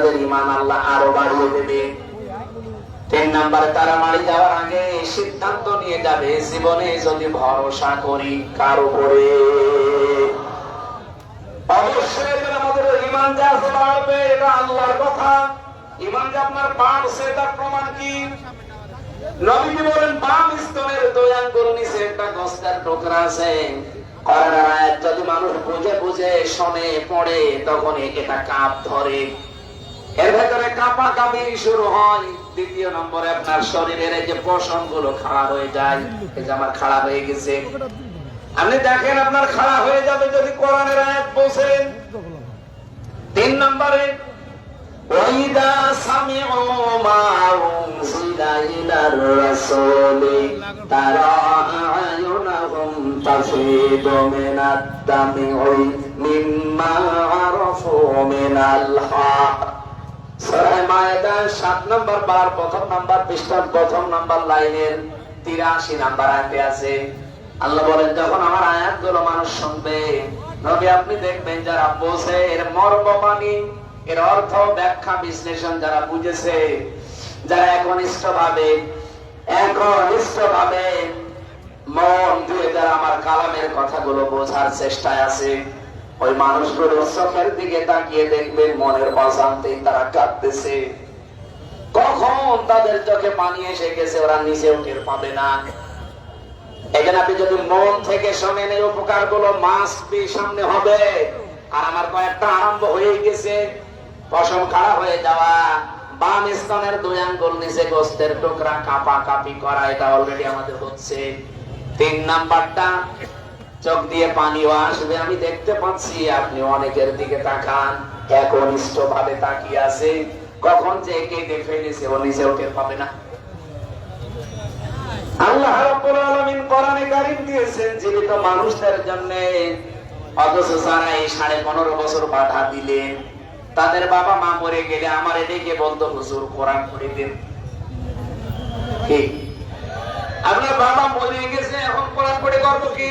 তাদের ঈমান আল্লাহ আরো বাড়িয়ে দেবে। 3 নম্বরে তারা মারা যাওয়ার আগে সিদ্ধান্ত নিয়ে যাবে, জীবনে যদি ভরসা করি কার উপরে, অবশ্যই আমাদের ঈমান যে আছে বাড়বে, এটা আল্লাহর কথা। ঈমান যে আপনার বাড়ছে তার প্রমাণ কি? নবীজি বলেন বাম স্তনের 2 আঙ্গুল নিচে একটা গোস্তের টুকরা আছে। কোরআনের আয়াত যদি মানুষ বুঝে বুঝে শোনে পড়ে, তখন এটা কাঁপ ধরে, এর ভেতরে কাঁপাকাঁপি শুরু হয়। 2 নম্বরে আপনার শরীরের এই যে পশম গুলো খাড়া হয়ে যায়, এই যে আমার খাড়া হয়ে গেছে, আপনি দেখেন আপনার খাড়া হয়ে যাবে যদি কোরআনের আয়াত বোঝেন। 3 নম্বরে ওয়াইদা সামিউ মা উনজিলা ইলার রাসূলি তারা আয়ুনাহুম তাফিদু মিনাদ দামি মিম্মা আরাফু মিনাল হক। সূরা মায়েদা 7 নম্বর বার প্রথম নম্বর পৃষ্ঠার প্রথম নম্বর লাইনের 83 নম্বর আয়াতে আছে। আল্লাহ বলেন যখন আমার আয়াতগুলো মানুষ শুনবে, নবী আপনি দেখবেন যারা বোঝে, এর মর্মবাণী, এর অর্থ ব্যাখ্যা বিশ্লেষণ যারা বুঝেছে, যারা একনিষ্ঠ ভাবে মন দিয়ে যারা আমার কালামের কথাগুলো বোঝার চেষ্টায় আছে, ওই মানুষগুলো চোখের দিকে তাকিয়ে দেখবেন মনের অশান্তি তারা কাঁদতেছে। কখন তাদের চোখে পানি এসে গেছে ওরা নিজেও টের পাবে না। এখানে আপনি যদি মন থেকে শোনেন, এই উপকার গুলো মাস্ট বি সামনে হবে। আর আমার কয়েকটা আরম্ভ হয়ে গেছে। পশম খাড়া হয়ে যাওয়া, বাম স্তনের 2 আঙ্গুল নিচে গোস্তের টুকরা কাঁপা কাঁপি করা, এটা অলরেডি আমাদের হচ্ছে। 3 নাম্বারটা চোখ দিয়ে পানিও আসবে, আমি দেখতে পাচ্ছি আপনি অনেকের দিকে তাকান, একনিষ্ঠ ভাবে তাকিয়ে আছে, কখন যে কেটে ফেলেছে ও নিজেও টের পাবে না। আল্লাহ রাব্বুল আলামিন কোরআনে কারীম দিয়েছেন জীবিত মানুষদের জন্য, অথচ যারা এই 15.5 বছর বাধা দিলেন, তাদের বাবা মা মরে গেলে আমার এদিকে বলতো হুজুর কোরআন পড়ে দেন। আপনার বাবা মরে গেছে, এখন কোরআন পড়ে করবো কি?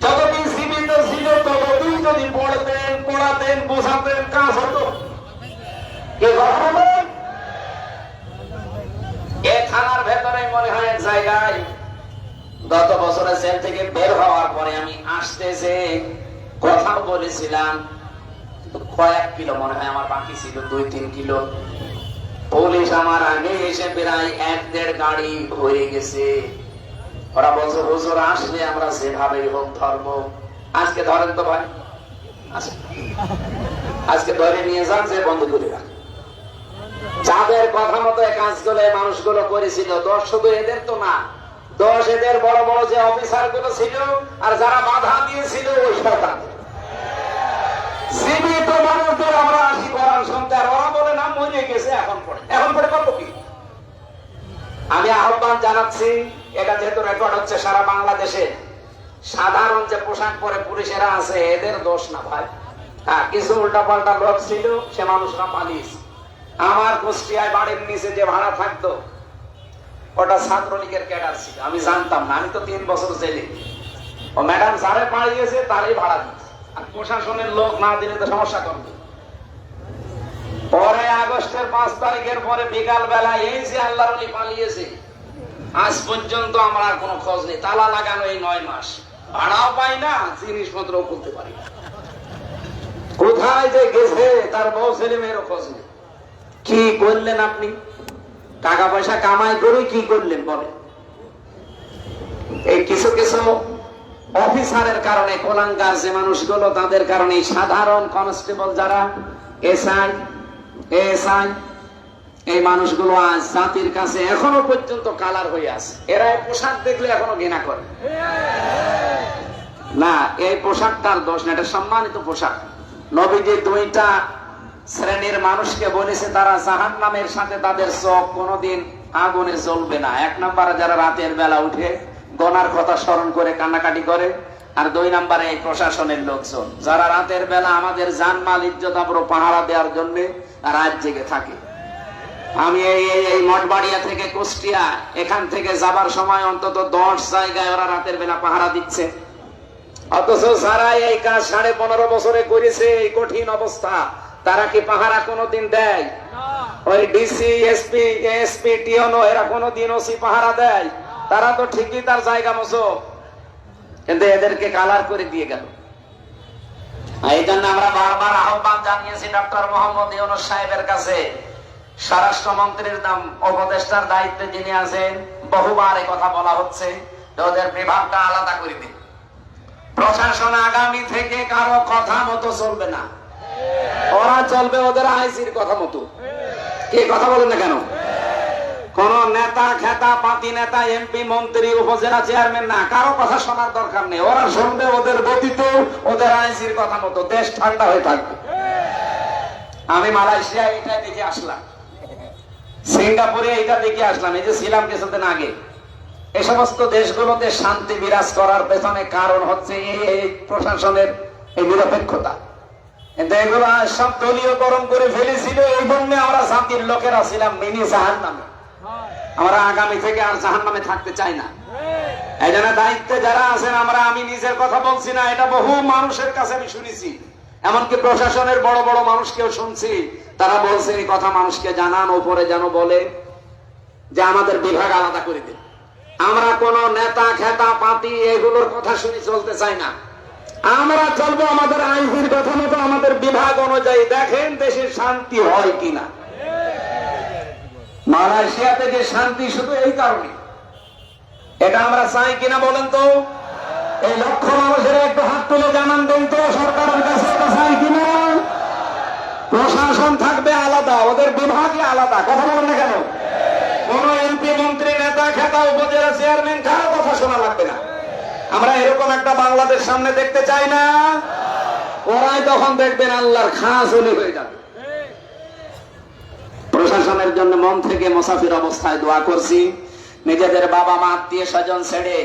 যতদিন জীবিত ছিল ততদিন যদি পড়তেন, পড়াতেন, বোঝাতেন, কাজ হতো। কে কথা বলেন? এ থানার ভেতরে মনে হয় এক জায়গায় গত বছরে জেল থেকে বের হওয়ার পরে আমি আসতেছে কথা বলেছিলাম, কয়েক কিলো মনে হয় আমার বাকি ছিল, 2-3 কিলো। পুলিশ আমার আগে এসে প্রায় 1-1.5 গাড়ি হয়ে গেছে। ওরা বলছে হুজুর আসলে আমরা যেভাবেই হোক ধরবো। আজকে ধরেন তো ভাই, আজকে ধরে নিয়ে যান, যে বন্ধ করে রাখ। যাদের কথা মতো কাজগুলো মানুষগুলো করেছিল, দোষ শুধু এদের তো না, দোষ এদের বড় বড় যে অফিসার গুলো ছিল আর যারা বাধা দিয়েছিল ওই সরকার। জীবিত মানুষদের আমরা আসি কোরআন শুনতে, আর ওরা বলে না মরে গেছে, এখন পড়ে করবো কি? আমি আহ্বান জানাচ্ছি, এটা যেহেতু রেকর্ড হচ্ছে সারা বাংলাদেশে, সাধারণ যে পোশাক পরে পুলিশেরা আছে এদের দোষ না ভাই। হ্যাঁ, কিছু উল্টা পাল্টা লোক ছিল, সে মানুষরা পালিয়েছে। আমার কুষ্টিয়ায় বাড়ির নিচে যে ভাড়া থাকতো ওটা ছাত্রলীগের ক্যাডার ছিল, আমি জানতাম না, আমি তো 3 বছর জেলে। ও ম্যাডাম যারে পালিয়েছে তারই ভাড়া দিচ্ছে, আর প্রশাসনের লোক না দিলে তো সমস্যা করবে। পরে আগস্টের 5 তারিখের পরে বিকাল বেলা এই যে আল্লাহর ওলি পালিয়েছে, আজ পর্যন্ত আমার আর কোনো খোঁজ নেই। তালা লাগানো এই 9 মাস, ভাড়াও পাই না, জিনিসপত্রও করতে পারি না। কোথায় যে গেছে তার বউ ছেলে মেয়েরও খোঁজ নেই। কি করলেন আপনি? টাকা পয়সা কামাই করে কি করলেন বলে? এই কিছু কিছু অফিসারের কারণে, কোলাঙ্গার যে মানুষগুলো, তাদের কারণে সাধারণ কনস্টেবল যারা, এসআই, এই মানুষগুলো আজ জাতির কাছে এখনো পর্যন্ত কালার হয়ে আছে। এরা এই পোশাক দেখলে এখনো ঘৃণা করে না। এই পোশাকটার দোষ না, এটা সম্মানিত পোশাক। নবীজি 2টা শ্রেণীর মানুষকে বলেছে তারা জাহান্নামের সাথে তাদের চোখ কোনোদিন আগুনে জ্বলবে না। 1 নম্বরে যারা রাতের বেলা উঠে গনার কথা স্মরণ করে কান্নাকাটি করে, আর 2 নম্বরে এই প্রশাসনের লোকজন যারা রাতের বেলা আমাদের জানমাল ইজ্জত আবরু পাহারা দেওয়ার জন্য রাত জেগে থাকে। আমি এই মঠবাড়িয়া থেকে কুষ্টিয়া, এখান থেকে যাবার সময় অন্তত 10 জায়গায় ওরা রাতের বেলা পাহারা দিচ্ছে। অথচ যারা এই কাজ 15.5 বছরে করেছে, এই কঠিন অবস্থা, তারা কি পাহারা কোনোদিন দেয়? ওই ডিসি, এসপি, এসপি, টিওনো এরা কোনোদিন ওসি পাহারা দেয়? তারা তো ঠিকই তার জায়গা মতো, কিন্তু এদেরকে কালার করে দিয়ে গেল। এই জন্য আমরা বারবার আহ্বান জানিয়েছি ডক্টর মোহাম্মদ ইউনূস সাহেবের কাছে, স্বরাষ্ট্রমন্ত্রীর উপদেষ্টার দায়িত্বে যিনি আছেন, বহুবার এই কথা বলা হচ্ছে ওদের বিভাগটা আলাদা করে দিন। প্রশাসন আগামী থেকে কারো কথা মতো চলবে না, ওরা চলবে ওদের আইসির কথা মতো। কে কথা বলেন না কেন? কোন নেতা খেতা পাতি নেতা, এমপি, মন্ত্রী, উপজেলা চেয়ারম্যান না, কারো কথা শোনার দরকার নেই। ওরা শুনবে ওদের গতিতে, ওদের আইসির কথা মতো, দেশ ঠান্ডা হয়ে থাকবে। আমি মালয়েশিয়া এটা দেখে আসলাম, সিঙ্গাপুরে এটা দেখে আসলাম, এই যে ছিলাম কিছুদিন আগে। এই সমস্ত দেশগুলোতে শান্তি বিরাজ করার পেছনে কারণ হচ্ছে এই প্রশাসনের এই নিরপেক্ষতা। কিন্তু এগুলো সব দলীয়করণ করে ফেলেছিল। এই জন্য আমরা জাতির লোকেরা ছিলাম মিনি জাহান্নামে। আমরা আগামী থেকে আর জাহান্নামে থাকতে চাই না। এই জন্য দায়িত্বে যারা আছেন, আমি নিজের কথা বলছি না, এটা বহু মানুষের কাছে আমি শুনেছি, এমনকি প্রশাসনের বড় বড় মানুষকেও শুনছি, তারা বলছে এই কথা মানুষকে জানান, উপরে যেন বলে যে আমাদের বিভাগ আলাদা করে দিন। আমরা কোন নেতা খেতা পাতি এগুলোর কথা শুনি চলতে চাই না। আমরা চলবো আমাদের আইনের কথা মতো, আমাদের বিভাগ অনুযায়ী। দেখেন দেশের শান্তি হয় কিনা। মালয়েশিয়াতে যে শান্তি শুধু এই কারণে, এটা আমরা চাই কিনা বলেন তো? এই লক্ষ মানুষের একটু হাত তুলে জানান দেন তো সরকারের কাছে এটা চাই কিনা। প্রশাসন থাকবে আলাদা, ওদের বিভাগই আলাদা। কথা বলেন না কেন? কোন এমপি, মন্ত্রী, নেতা খেতা, উপজেলা চেয়ারম্যান কারো কথা শোনা লাগবে না। আমরা এরকম একটা বাংলাদেশ সামনে দেখতে চাই না। ওরাই তখন দেখবেন আল্লাহর খাস ওলি হয়ে যাবে। প্রশাসনের জন্য মন থেকে মুসাফির অবস্থায় দোয়া করছি। নিজেদের বাবা মা, আত্মীয় স্বজন ছেড়ে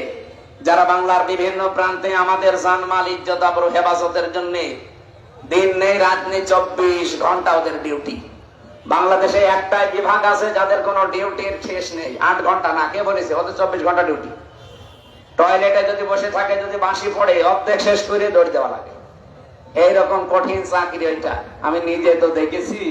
যারা বাংলার বিভিন্ন প্রান্তে আমাদের জানমাল, ইজ্জত, আবরু হেফাজতের জন্য দিন নেই রাত নেই, 24 ঘন্টা ওদের ডিউটি। বাংলাদেশে একটাই বিভাগ আছে যাদের কোনো ডিউটির শেষ নেই, 8 ঘন্টা না। কে বলেছে? ওদের 24 ঘন্টা ডিউটি। টয়লেটে যদি বসে থাকে, যদি বাঁশি পড়ে, অর্ধেক শেষ করে দৌড় দেওয়া লাগে। এইরকম কঠিন চাকরি ওইটা, আমি নিজে তো দেখেছি।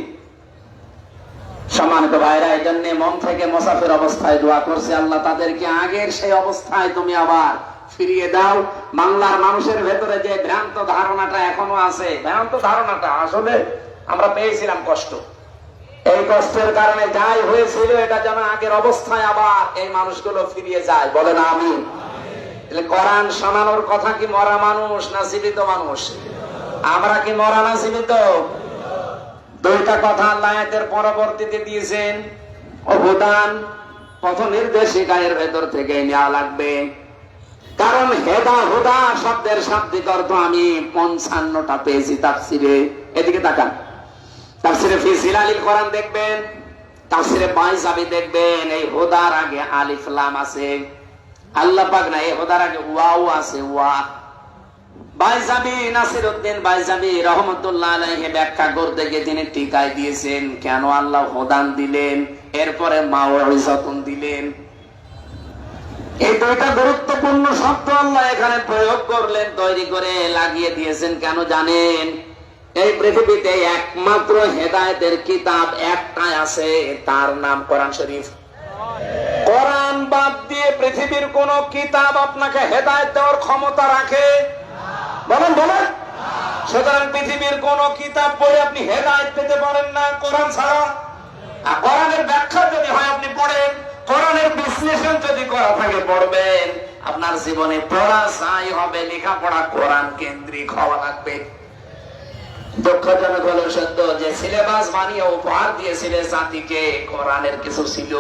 সম্মানিত ভাইরা, এই জন্য মন থেকে মুসাফির অবস্থায় দোয়া করছে, আল্লাহ তাদেরকে আগের সেই অবস্থায় তুমি আবার ফিরিয়ে দাও। বাংলার মানুষের ভেতরে যে ভ্রান্ত ধারণাটা এখনো আছে, ভ্রান্ত ধারণাটা আসলে আমরা পেয়েছিলাম কষ্ট, এই কষ্টের কারণে যাই হয়েছিল এটা যেন আগের অবস্থায় আবার এই মানুষগুলো ফিরিয়ে যায়। বলে না আমি? কোরআন শোনানোর কথা কি মরা মানুষ না জীবিত মানুষ? আমরা কি মরা না জীবিত? দুইটা কথা আল্লাহ আয়াতের পরবর্তীতে দিয়েছেন। অবদান পথ নির্দেশিকা এর ভেতর থেকে নেওয়া লাগবে, কারণ হেদা হুদা শব্দের শাব্দিক অর্থ আমি 55টা পেয়েছি তাফসিরে। এদিকে তাকান, তাফসিরে ফি জিলালিল কোরআন দেখবেন, তাফসিরে বাইজাবি দেখবেন, এই হুদার আগে আলিফ লাম আছে। আল্লাহ পাক না, এই হুদার আগে ওয়াও আছে, ওয়া। বাইজাবি, নাসিরউদ্দিন বাইজাবি রহমাতুল্লাহ আলাইহি ব্যাখ্যা করতে গিয়ে তিনি টিকায় দিয়েছেন কেন আল্লাহ হুদান দিলেন, এরপরে মাউইজাতুন দিলেন। এই দুইটা গুরুত্বপূর্ণ শব্দ আল্লাহ এখানে প্রয়োগ করলেন, তৈরি করে লাগিয়ে দিয়েছেন। কেন জানেন? এই পৃথিবীতে একমাত্র হেদায়েতের কিতাব একটাই আছে, তার নাম কোরআন শরীফ। কোরআন বাদ দিয়ে পৃথিবীর কোন কিতাব আপনাকে হেদায়েত দেওয়ার ক্ষমতা রাখে? বলেন বলেন। সুতরাং পৃথিবীর কোন কিতাব পড়ে আপনি হেদায়েত পেতে পারেন না কোরআন ছাড়া। কোরআনের ব্যাখ্যা যদি হয় আপনি পড়েন, কোরআনের বিশ্লেষণ যদি করা থাকে পড়বেন। আপনার জীবনে পড়া চাই হবে, লেখাপড়া কোরআন কেন্দ্রিক হওয়া লাগবে। দুঃখজনক হলো সত্য যে সিলেবাস বানিয়ে উপহার দিয়েছিলেন জাতিকে, কোরআনের কিছু ছিল।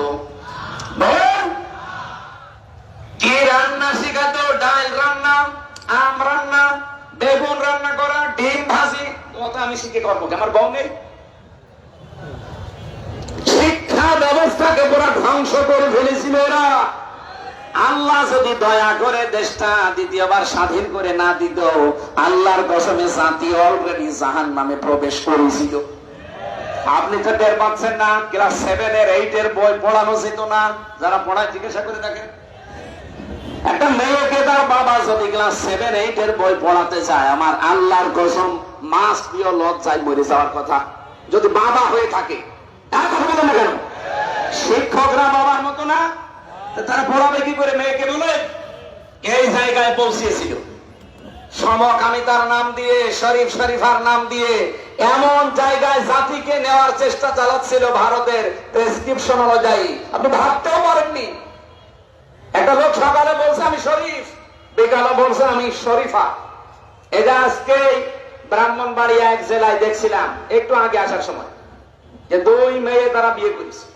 কি রান্না শিখাতো? ডাল রান্না, আম রান্না, বেগুন রান্না করা, ডিম ভাজি। কথা আমি শিখে করবো, আমার বউ নেই। শিক্ষা ব্যবস্থাকে পুরো ধ্বংস করে ফেলেছিল এরা। আল্লাহ যদি দয়া করে দেশটা দ্বিতীয়বার স্বাধীন করে না দিত, আল্লাহর কসমে জাতি অলরেডি জাহান্নামে প্রবেশ করেছিল। আপনি তো টের পাচ্ছেন না? ক্লাস 7 এর 8 এর বই পড়ানো যেত না? যারা পড়ায় জিজ্ঞাসা করে দেখেন। একটা মেয়েকে তার বাবা যদি ক্লাস 7, 8 এর বই পড়াতে চায়, আমার আল্লাহর কসম মাস্ট বি লজ্জায় মরে যাওয়ার কথা। যদি বাবা হয়ে থাকে। কথা বলেন না কেন? শিক্ষকরা বাবার মতো না? তারা পড়াবে কি করে মেয়েকে? বলে এই জায়গায় পৌঁছিয়েছিল। সমকামিতার নাম দিয়ে, শরীফ শরীফার নাম দিয়ে এমন জায়গায় জাতিকে নেওয়ার চেষ্টা চালাচ্ছিল ভারতের প্রেসক্রিপশন অনুযায়ী, আপনি ভাবতেও পারেননি। একটা লোক সকালে বলছে আমি শরীফ, বিকালে বলছে আমি শরীফা। এটা আজকে ব্রাহ্মণবাড়িয়া এক জেলায় দেখছিলাম একটু আগে আসার সময়, যে 2 মেয়ে তারা বিয়ে করেছে।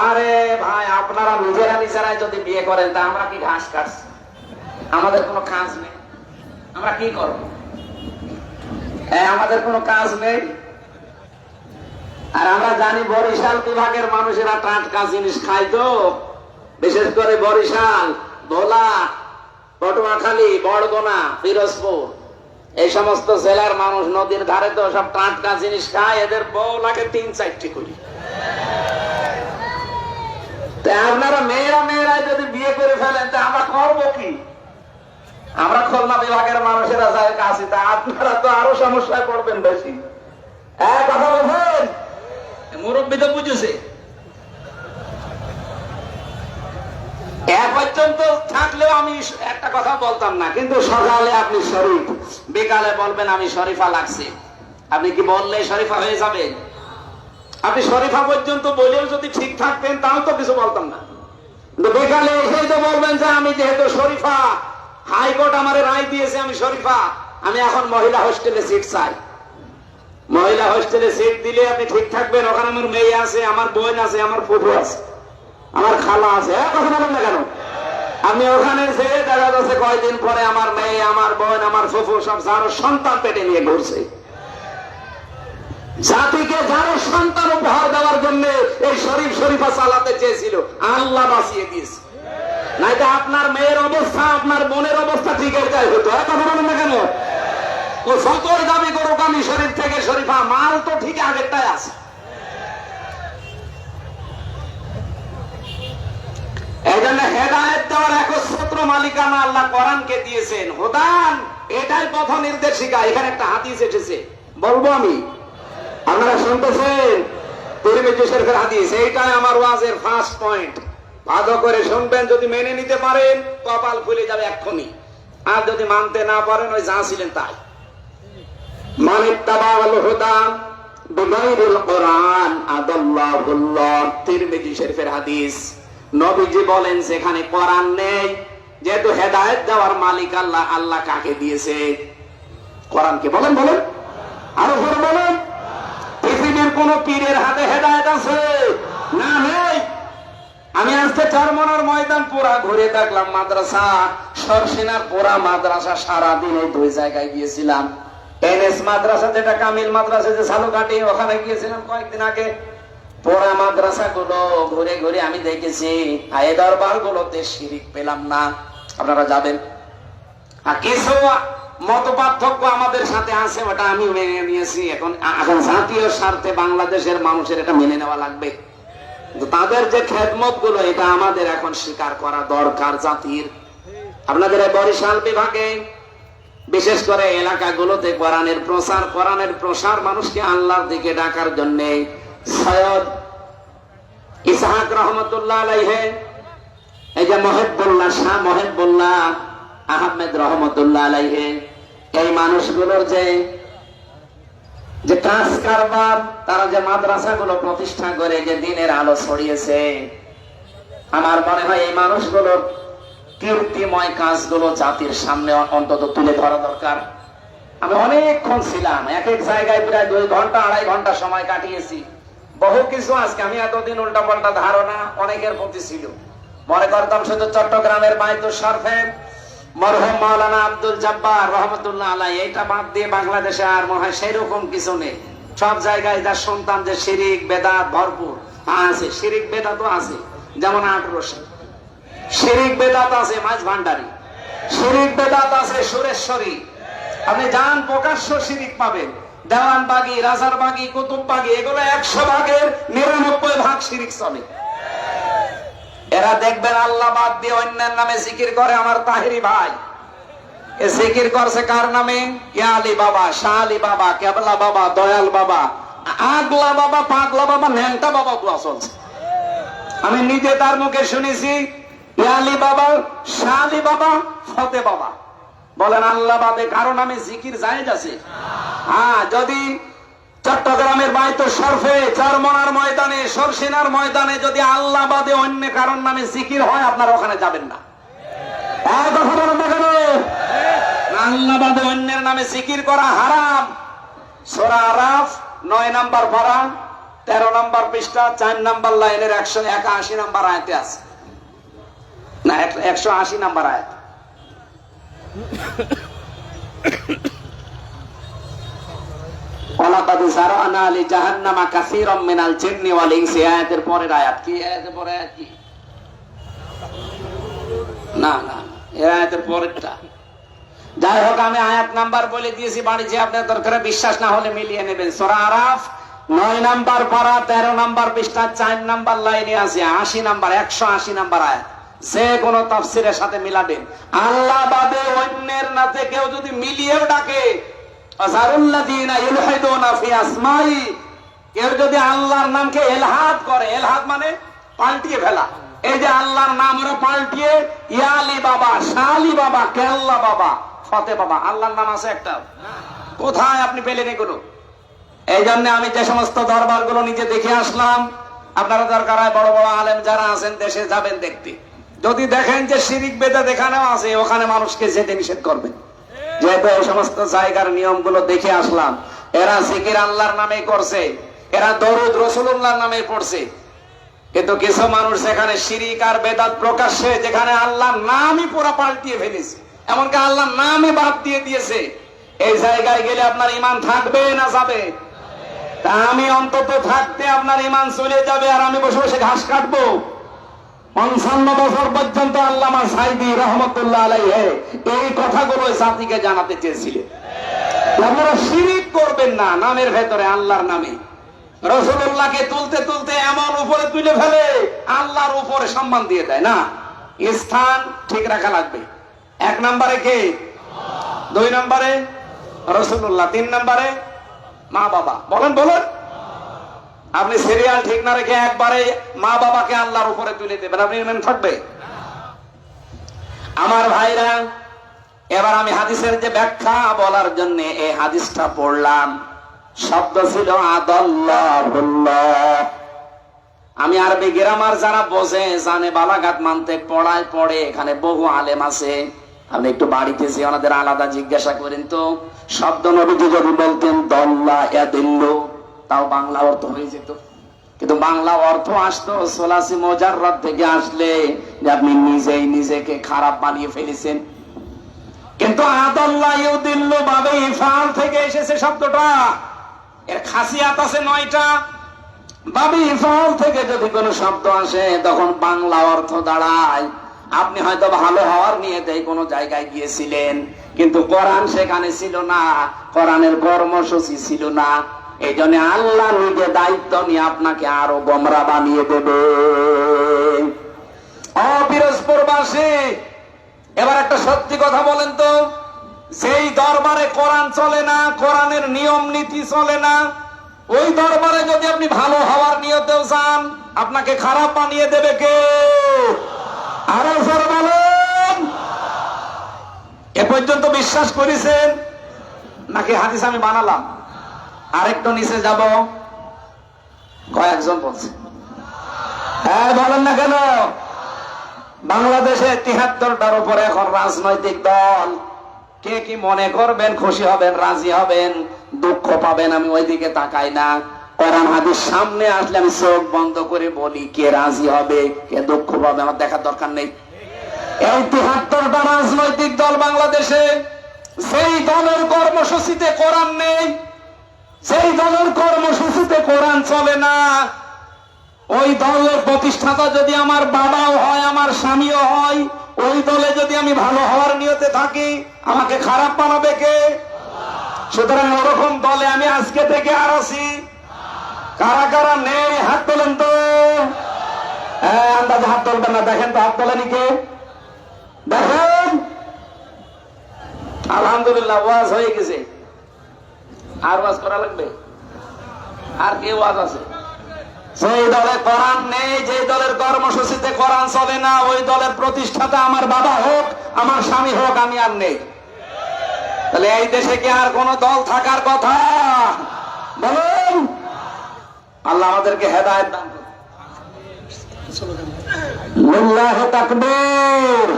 আরে ভাই, আপনারা নিজেরাই যদি বিয়ে করেন তা আমরা কি ঘাস কাটছি? আমাদের কোনো কাজ নেই, আমরা কি করব? আমাদের কোনো কাজ নেই। আর আমরা জানি বরিশাল বিভাগের মানুষেরা টাটকা জিনিস খায়, তো বিশেষ করে বরিশাল, ভোলা, পটুয়াখালী, বরগুনা, পিরোজপুর এই সমস্ত জেলার মানুষ নদীর ধারে তো সব টাটকা জিনিস খায়। এদের বউ লাগে 3-4টি করে। আপনারা মেয়েরা যদি বিয়ে করে ফেলেন তা আমরা করবো কি? আমরা খুলনা বিভাগের মানুষেরা যাই কাছে, তা আপনারা তো আরো সমস্যায় পড়বেন বেশি। কথা বলবেন, মুরব্বী তো বুঝেছে। পর্যন্ত থাকলেও আমি একটা কথা বলতাম না, কিন্তু সকালে আপনি শরীফ, বিকালে বলবেন আমি শরীফা লাগছে। আপনি কি বললে শরীফা হয়ে যাবেন? আপনি শরীফা পর্যন্ত বলেও যদি ঠিক থাকতেন তাও তো কিছু বলতাম না। কিন্তু বিকালে এসেই তো বলবেন যে আমি যেহেতু শরীফা, হাইকোর্ট আমারে রায় দিয়েছে আমি শরীফা, আমি এখন মহিলা হোস্টেলে সিট চাই। মহিলা হোস্টেলে সিট দিলে আপনি ঠিক থাকবেন? ওখানে আমার মেয়ে আছে, আমার বোন আছে, আমার ফুফু আছে, আমার খালা আছে। কথা বলেন না কেন? আমি ওখানে যেয়ে দেখা যাচ্ছে কয়েকদিন পরে আমার মেয়ে, আমার বোন, আমার ফুফু সব যারো সন্তান পেটে নিয়ে ঘুরছে। জাতিকে যারো সন্তান উপহার দেওয়ার জন্য এই শরীফ শরীফা চালাতে চেয়েছিল, আল্লাহ বাঁচিয়ে দিয়েছে। নাইতো আপনার মেয়ের অবস্থা, আপনার বোনের অবস্থা ঠিক এটাই হতো। কথা বলেন না কেন? ও যতই দাবি করুক আমি শরীফ থেকে শরীফা, মাল তো ঠিক আগেরটাই আছে। এই জন্য হেদায়েত দেওয়ার একচ্ছত্র মালিকানা আল্লাহ কোরআনকে দিয়েছেন। হুদান, এটাই পথ নির্দেশিকা। এখানে একটা হাদিস এসেছে, বলবো আমি, আপনারা শুনতেছেন? তিরমিজি শরীফের হাদিস। এইটাই আমার ওয়াজের ফার্স্ট পয়েন্ট। ভালো করে শুনবেন, যদি মেনে নিতে পারেন কপাল খুলে যাবে এক্ষুনি। আর যদি মানতে না পারেন ওই যা ছিলেন তাই। মানিত্তাবাল হুদা বিগাইরিল কোরআন আদাল্লাহুল্লাহ। তিরমিজি শরীফের হাদিস। নবীজি বলেন যেখানে কোরআন নেই, যেহেতু হেদায়েত দেওয়ার মালিক আল্লাহ, আল্লাহ কাকে দিয়েছে? কোরআনকে। বলেন বলেন, আরো করে বলেন। পৃথিবীর কোন পীরের হাতে হেদায়েত আছে? না, নেই। আমি আজকে চরমনার ময়দান পুরা ঘুরে দেখলাম, মাদ্রাসা, সরসিনার পুরা মাদ্রাসা, সারাদিন এই 2 জায়গায় গিয়েছিলাম। এনএস মাদ্রাসা, যেটা কামিল মাদ্রাসা, যে ঝালুকাঠি, ওখানে গিয়েছিলাম কয়েকদিন আগে। পুরা মাদ্রাসা গুলো ঘুরে ঘুরে আমি দেখেছি, এই দরবার গুলোতে শিরিক পেলাম না। আপনারা যাবেন। আর কিছু মত পার্থক্য আমাদের সাথে আছে, ওটা আমি মেনে নিয়েছি। এখন জাতীয় স্বার্থে বাংলাদেশের মানুষের এটা মেনে নেওয়া লাগবে। তাদের যে খেদমত গুলো, এটা আমাদের এখন স্বীকার করা দরকার জাতির। আপনাদের বরিশাল বিভাগে বিশেষ করে এলাকাগুলোতে কোরআনের প্রসার মানুষকে আল্লাহর দিকে ডাকার জন্য সৈয়দ ইসহাক রহমতুল্লাহ আলাইহি, এই যে মহিবুল্লাহ, শাহ মহিবুল্লাহ আহমেদ রহমতুল্লাহ আলাইহি, এই মানুষগুলোর যে কাজ কারবার, তারা যে মাদ্রাসাগুলো প্রতিষ্ঠা করে যে দিনের আলো ছড়িয়েছে, আমার মনে হয় এই মানুষগুলোর কীর্তিময় কাজগুলো জাতির সামনে অন্তত তুলে ধরা দরকার। আমি অনেকক্ষণ ছিলাম, এক এক জায়গায় প্রায় 2 ঘন্টা 2.5 ঘন্টা সময় কাটিয়েছি। বহু কিছু আজকে আমি এতদিন উল্টা পাল্টা ধারণা অনেকের প্রতি ছিল। মনে করতাম শুধু চট্টগ্রামের বায়তুল শরফে মরহুম মাওলানা আব্দুল জব্বার রহমতুল্লাহ আলাইহি, এটা বাদ দিয়ে বাংলাদেশে আর মনে হয় সেরকম কিছু নেই। সব জায়গায় যা শুনতাম যে শিরিক বেদাত ভরপুর আছে। শিরিক বেদাত আছে, যেমন 8 রশি শিরিক বেদাত আছে, মাঝ ভান্ডারি শিরিক বেদাত আছে, সুরেশ্বরী। আপনি যান প্রকাশ্য শিরিক পাবেন। দেওয়ানবাগি, রাজারবাগি, কুতুববাগি, এগুলো 100 ভাগের 99 ভাগ শিরিক চলে। এরা দেখবেন আল্লাহ বাদ দিয়ে অন্যের নামে জিকির করে। আমার তাহেরি ভাই এ জিকির করছে কার নামে? ইয়া আলী বাবা, শাহ আলী বাবা, কেবলা বাবা, দয়াল বাবা, আগলা বাবা, পাগলা বাবা, ন্যাংটা বাবা দোয়া চলছে। আমি নিজে তার মুখে শুনেছি ইয়া আলী বাবা, শাহ আলী বাবা, ফতে বাবা। বলেন আল্লাহ বাদে কারো নামে জিকির জায়েজ আছে? হ্যাঁ, যদি চট্টগ্রামের বাইত শরফে, চারমনার ময়দানে, সরসিনার ময়দানে যদি আল্লাহ বাদে অন্য কারোর নামে জিকির হয়, আপনারা ওখানে যাবেন না। আল্লাহ বাদে অন্যের নামে জিকির করা হারাম। সূরা আরাফ 9 নম্বর পারা 13 নম্বর পৃষ্ঠা 4 নম্বর লাইনের 181 নম্বর আয়াতে আছে, না 180 নম্বর আয়াত। ওয়ালাকাদ যারানা লিজাহান্নামা কাসীরাম মিনাল জিন্নি ওয়াল ইনসি, আয়াতের পরের আয়াত কি? আয়াতের পরের আয়াত কি? না না, এই আয়াতের পরেরটা। যাই হোক, আমি আয়াত নাম্বার বলে দিয়েছি, বাড়ি যে আপনার দরকারে বিশ্বাস না হলে মিলিয়ে নেবেন। সূরা আরাফ 9 নম্বর পারা 13 নম্বর পৃষ্ঠা 4 নম্বর লাইনে আছে 80 নম্বর 180 নম্বর আয়াত। যে কোন তাফসীরের সাথে মিলাবেন। আল্লাহ বাদে অন্যের নাতে কেউ যদি মিলিয়েও ডাকে, আযারুল্লাযীনা ইউলহিদুনা ফি আসমাই, কেউ যদি আল্লাহর নামকে ইলহাদ করে, ইলহাদ মানে পাল্টিয়ে ফেলা, এই যে আল্লাহর নাম ওরা পাল্টিয়ে ইয়া আলী বাবা, শাহ আলী বাবা, কেল্লা বাবা, ফতে বাবা, আল্লাহর নাম আছে একটা? কোথায় আপনি পেলেন এগুলো? এই জন্য আমি যে সমস্ত দরবার গুলো নিজে দেখে আসলাম, আপনারা দরকার হয় বড় বড় আলেম যারা আছেন দেশে যাবেন দেখতে। যদি দেখেন যে শিরিক বেদাত এখানেও আছে, ওখানে মানুষকে যেতে নিষেধ করবেন। যেহেতু এই সমস্ত জায়গার নিয়মগুলো দেখে আসলাম, এরা জিকির আল্লাহর নামে করছে, এরা দরুদ রাসূলুল্লাহর নামে পড়ছে, কিন্তু কিছু মানুষ সেখানে শিরিক আর বেদাত প্রকাশ্যে, যেখানে আল্লাহর নামই পুরো পাল্টিয়ে ফেলেছে, এমনকি আল্লাহর নামই বাদ দিয়ে দিয়েছে। এই জায়গায় গেলে আপনার ঈমান থাকবে না যাবে? তা আমি অন্তত থাকতে আপনার ঈমান চলে যাবে, আর আমি বসে বসে ঘাস কাটবো। 55 বছর পর্যন্ত আল্লামা সাইদি রহমতুল্লাহ আলাইহি এই কথাগুলো জাতিকে জানাতে চেয়েছিলেন। আপনারা শিরিক করবেন না নামের ভেতরে, আল্লাহর নামে। রাসূলুল্লাহকে তুলতে তুলতে এমন উপরে তুলে ফেলে, আল্লাহর উপরে সম্মান দিয়ে দেয় না। স্থান ঠিক রাখা লাগবে। 1 নম্বরে কে? 2 নম্বরে রাসূলুল্লাহ, 3 নম্বরে মা বাবা। বলেন বলেন, আপনি সিরিয়াল ঠিক না রেখে একবারে মা বাবাকে আল্লাহর উপরে তুলে দেবেন, আপনি ইমান থাকবে? আমার ভাইরা, এবার আমি হাদিসের যে ব্যাখ্যা বলার জন্য এই হাদিসটা পড়লাম। শব্দ ছিল আদাল্লাহুল্লাহ। আমি আরবি গ্রামার যারা বোঝে, জানে, বালাগাত মানতে পড়ায় পড়ে, এখানে বহু আলেম আছে। আপনি একটু বাড়িতে যে ওনাদের আলাদা জিজ্ঞাসা করেন তো, শব্দ নবীজি যদি বলতেন দল্লা ইয়াদিল্লু, তাও বাংলা অর্থ হয়ে যেত। কিন্তু বাংলা অর্থ আসতো সোলাসি মুজাররাদ থেকে আসলে যে আপনি নিজেই নিজেকে খারাপ বানিয়ে ফেলেছেন। কিন্তু আদাল্লা ইউদিল্লু বাবে ইফআল থেকে এসেছে শব্দটা। এর খাসিয়াত আছে 9টা। বাবে ইফআল থেকে যদি কোনো শব্দ আসে, তখন বাংলা অর্থ দাঁড়ায় আপনি হয়তো ভালো হওয়ার নিয়তে কোনো জায়গায় গিয়েছিলেন, কিন্তু কোরআন সেখানে ছিল না, কোরআনের কর্মসূচি ছিল না। এই জন্য আল্লাহ নিজে দায়িত্ব নিয়ে আপনাকে আরো গোমরা বানিয়ে দেবে। পিরোজপুরবাসী, এবার একটা সত্যি কথা বলেন তো, যেই দরবারে কোরআন চলে না, কোরআনের নিয়ম নীতি চলে না, ওই দরবারে যদি আপনি ভালো হওয়ার নিয়তেও যান, আপনাকে খারাপ বানিয়ে দেবে কে? আরো জোরে বলেন। এ পর্যন্ত বিশ্বাস করেছেন নাকি হাদিস আমি বানালাম? আরেকটু নিচে যাব, কয়েকজন বলছে। হ্যাঁ, বলেন না কেন? বাংলাদেশে 73টার উপরে এখন রাজনৈতিক দল। কে কি মনে করবেন, খুশি হবেন, রাজি হবেন, দুঃখ পাবেন, আমি ওইদিকে তাকাই না। কোরআন হাদিস সামনে আসলে আমি চোখ বন্ধ করে বলি, কে রাজি হবে, কে দুঃখ পাবে, আমার দেখার দরকার নেই। এই 73টা রাজনৈতিক দল বাংলাদেশে, সেই দলের কর্মসূচিতে কোরআন নেই, সেই দলের কর্মসূচিতে কোরআন চলে না, ওই দলের প্রতিষ্ঠাতা যদি আমার বাবাও হয়, আমার স্বামীও হয়, ওই দলে যদি আমি ভালো হওয়ার নিয়তে থাকি, আমাকে খারাপ বানাবে কে? সুতরাং ওরকম দলে আমি আজকে থেকে আর আছি। কারা কারা নেই হাত তোলেন তো। আন্দাজে হাত তুলবেন না, দেখেন তো হাত তোলেনি কে, দেখেন। আলহামদুলিল্লাহ ওয়াজ হয়ে গেছে, আর ওয়াজ করা লাগবে? আর কে ওয়াজ আছে? সেই দলে কোরআন নেই, যে দলের কর্মসূচিতে কোরআন চলে না, ওই দলের প্রতিষ্ঠাতা আমার বাবা হোক, আমার স্বামী হোক, আমি আর নেই। তাহলে এই দেশে কি আর কোন দল থাকার কথা? বলুন। আল্লাহ আমাদেরকে হেদায়েত দান করুন। লিল্লাহি তাকবীর।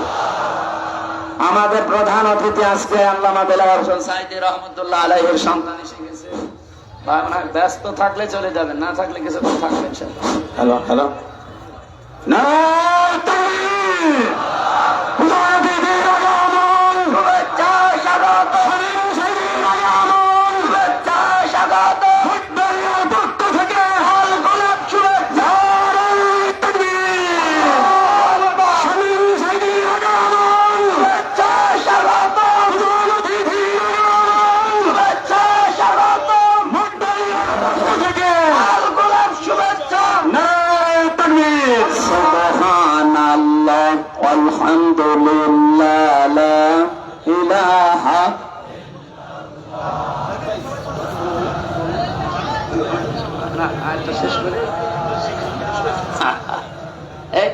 আমাদের প্রধান অতিথি আজকে আল্লামা দেলাওয়ার হোসেন সাঈদী রহমাতুল্লাহ আলাইহির সন্তান এসে গেছে। ব্যস্ত থাকলে চলে যাবেন, না থাকলে কিছুক্ষণ থাকবেন ইনশাআল্লাহ। হ্যালো হ্যালো, নারায়ে তাকবীর।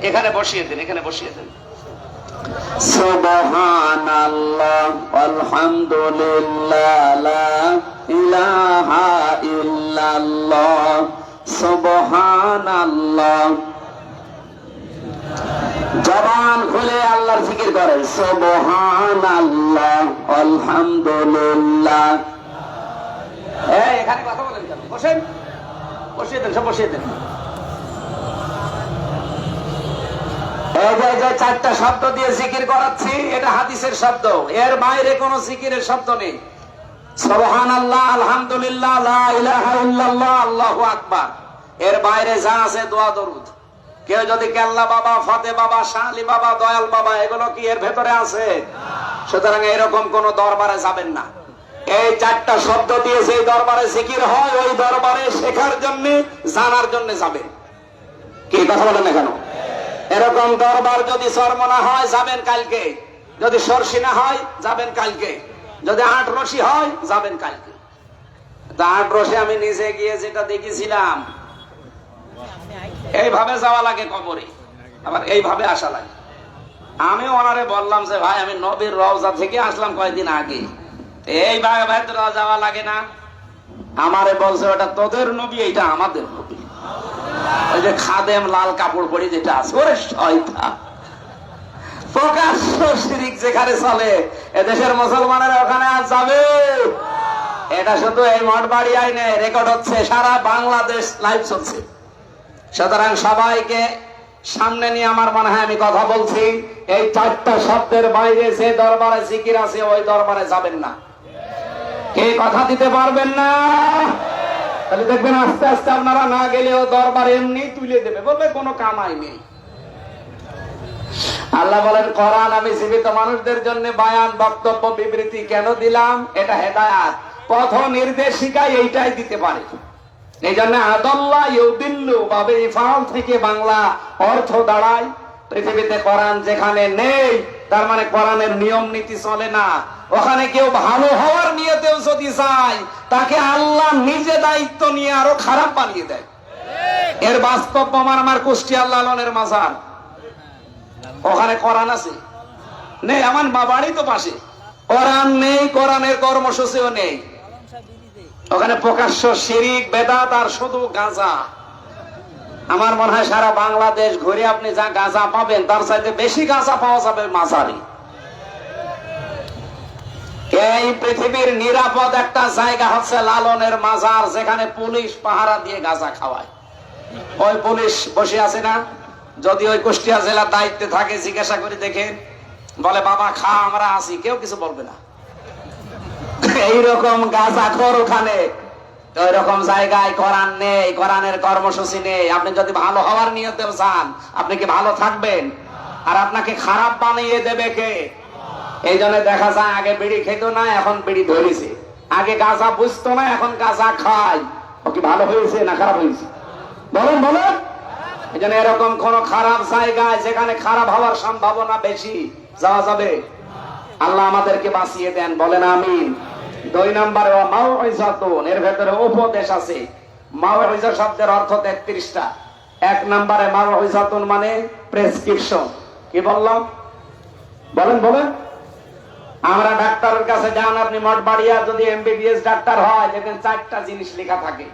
এখানে বসিয়ে দেন, এখানে বসিয়ে দেন। সুবহানাল্লাহ আলহামদুলিল্লাহ লা ইলাহা ইল্লাল্লাহ সুবহানাল্লাহ। জবান খুলে আল্লাহর জিকির করেন, সুবহানাল্লাহ আলহামদুলিল্লাহ। এখানে কথা বলেন কেন? বসেন, বসিয়ে দেন, সব বসিয়ে দেন। এই যে চারটা শব্দ দিয়ে জিকির করাচ্ছি, এটা হাদিসের শব্দ, এর বাইরে কোন জিকিরের শব্দ নেই। সুবহানাল্লাহ আলহামদুলিল্লাহ লা ইলাহা ইল্লাল্লাহ আল্লাহু আকবার, এর বাইরে যা আছে দোয়া দরুদ। কেউ যদি কেল্লা বাবা, ফতে বাবা, শালি বাবা, দয়াল বাবা, এগুলো কি এর ভেতরে আছে? সুতরাং এরকম কোন দরবারে যাবেন না। এই চারটা শব্দ দিয়ে যে দরবারে জিকির হয়, ওই দরবারে শেখার জন্য, জানার জন্য যাবেন। কি কথা বলেন না কেন? এরকম দরবার যদি চরমনা হয় যাবেন কালকে, যদি সরসি না হয় যাবেন কালকে, যদি 8 রশি হয় যাবেন কালকে। 8 রশি আমি নিজে গিয়ে যেটা দেখেছিলাম, এইভাবে যাওয়া লাগে কবরে, আবার এইভাবে আসা লাগে। আমি ওনারে বললাম যে ভাই আমি নবীর রওজা থেকে আসলাম কয়েকদিন আগে, এইভাবে ভেতরে যাওয়া লাগে না? আমারে বলছে ওটা তোদের নবী, এইটা আমাদের নবী। ওই যে খাদেম লাল কাপড় পরে যেটা আছে, ওরে শয়তান। প্রকাশ্য শিরিক যেখানে চলে, এদেশের মুসলমানেরা ওখানে আর যাবে? এটা শুধু এই মঠবাড়ি আইনে রেকর্ড হচ্ছে, সারা বাংলাদেশ লাইভ চলছে। সুতরাং সবাইকে সামনে নিয়ে আমার মনে হয় আমি কথা বলছি, এই চারটা শব্দের বাইরে যে দরবারে জিকির আছে, ওই দরবারে যাবেন না। কে কথা দিতে পারবেন না? তাহলে দেখবেন আস্তে আস্তে আপনারা না গেলেও দরবার এমনি তুলে দেবে, বলবে কোনো কামাই নেই। আল্লাহ বলেন কোরআন আমি জীবিত মানুষদের জন্য বায়ান, বক্তব্য, বিবৃতি কেন দিলাম? এটা হেদায়াত, পথ নির্দেশিকা, এইটাই দিতে পারে। এই জন্য আদাল্লাহ ইউদিল্লু বাবে ইফাল থেকে বাংলা অর্থ দাঁড়ায়, পৃথিবীতে কোরআন যেখানে নেই, তার মানে কোরআনের নিয়ম নীতি চলে না। ওখানে কেউ ভালো হওয়ার নিয়তেও যদি চায়, তাকে আল্লাহ নিজে দায়িত্ব নিয়ে আরো খারাপ বানিয়ে দেয়। এর বাস্তব প্রমাণ আমার কুষ্টিয়া লালনের মাজার, ওখানে কোরআন আছে নেই? আমার বাড়ি তো পাশে, কোরআন নেই, কোরআনের কর্মসূচিও নেই। ওখানে প্রকাশ্য শিরিক, বেদাত আর শুধু গাঁজা। আমার মনে হয় সারা বাংলাদেশ ঘুরে আপনি যা গাঁজা পাবেন, তার চাইতে বেশি গাঁজা পাওয়া যাবে মাজারে। এই পৃথিবীর নিরাপদ একটা জায়গা হচ্ছে লালনের মাজার, যেখানে পুলিশ পাহারা দিয়ে গাঁজা খাওয়ায়। ওই পুলিশ বসে আছে না, যদি ওই কুষ্টিয়া জেলার দায়িত্বে থাকে, জিজ্ঞাসা করে দেখেন, বলে বাবা খা, আমরা আছি, কেউ কিছু বলবে না। এইরকম গাঁজাখোর ওখানে। ওই রকম জায়গায় কোরআন নেই, কোরআনের কর্মসূচি নেই। আপনি যদি ভালো হওয়ার নিয়তে চান, আপনি কি ভালো থাকবেন? আর আপনাকে খারাপ বানিয়ে দেবে কে? এই জন্য দেখা যায় আগে বিড়ি খেত না, এখন বিড়ি ধরেছে। আগে গাঁজা বুঝতো না, এখন গাঁজা খায়। ও কি ভালো হয়েছে না খারাপ হয়েছে? বলুন বলুন। এই জন্য এরকম কোন খারাপ জায়গায় যেখানে খারাপ হওয়ার সম্ভাবনা বেশি যাওয়া যাবে? আল্লাহ আমাদেরকে বাঁচিয়ে দেন, বলেন আমিন। 2 নম্বরে মাউইজাতুন, এর ভেতরে উপদেশ আছে। মাউইজা শব্দের অর্থ 33টা। 1 নম্বরে মাউইজাতুন মানে প্রেসক্রিপশন। কি বললাম? বলেন বলেন। আমরা ডাক্তারের কাছে যান, আপনি মঠবাড়িয়া যদি এমবিবিএস ডাক্তার হয়, দেখবেন 4টা জিনিস লেখা থাকে।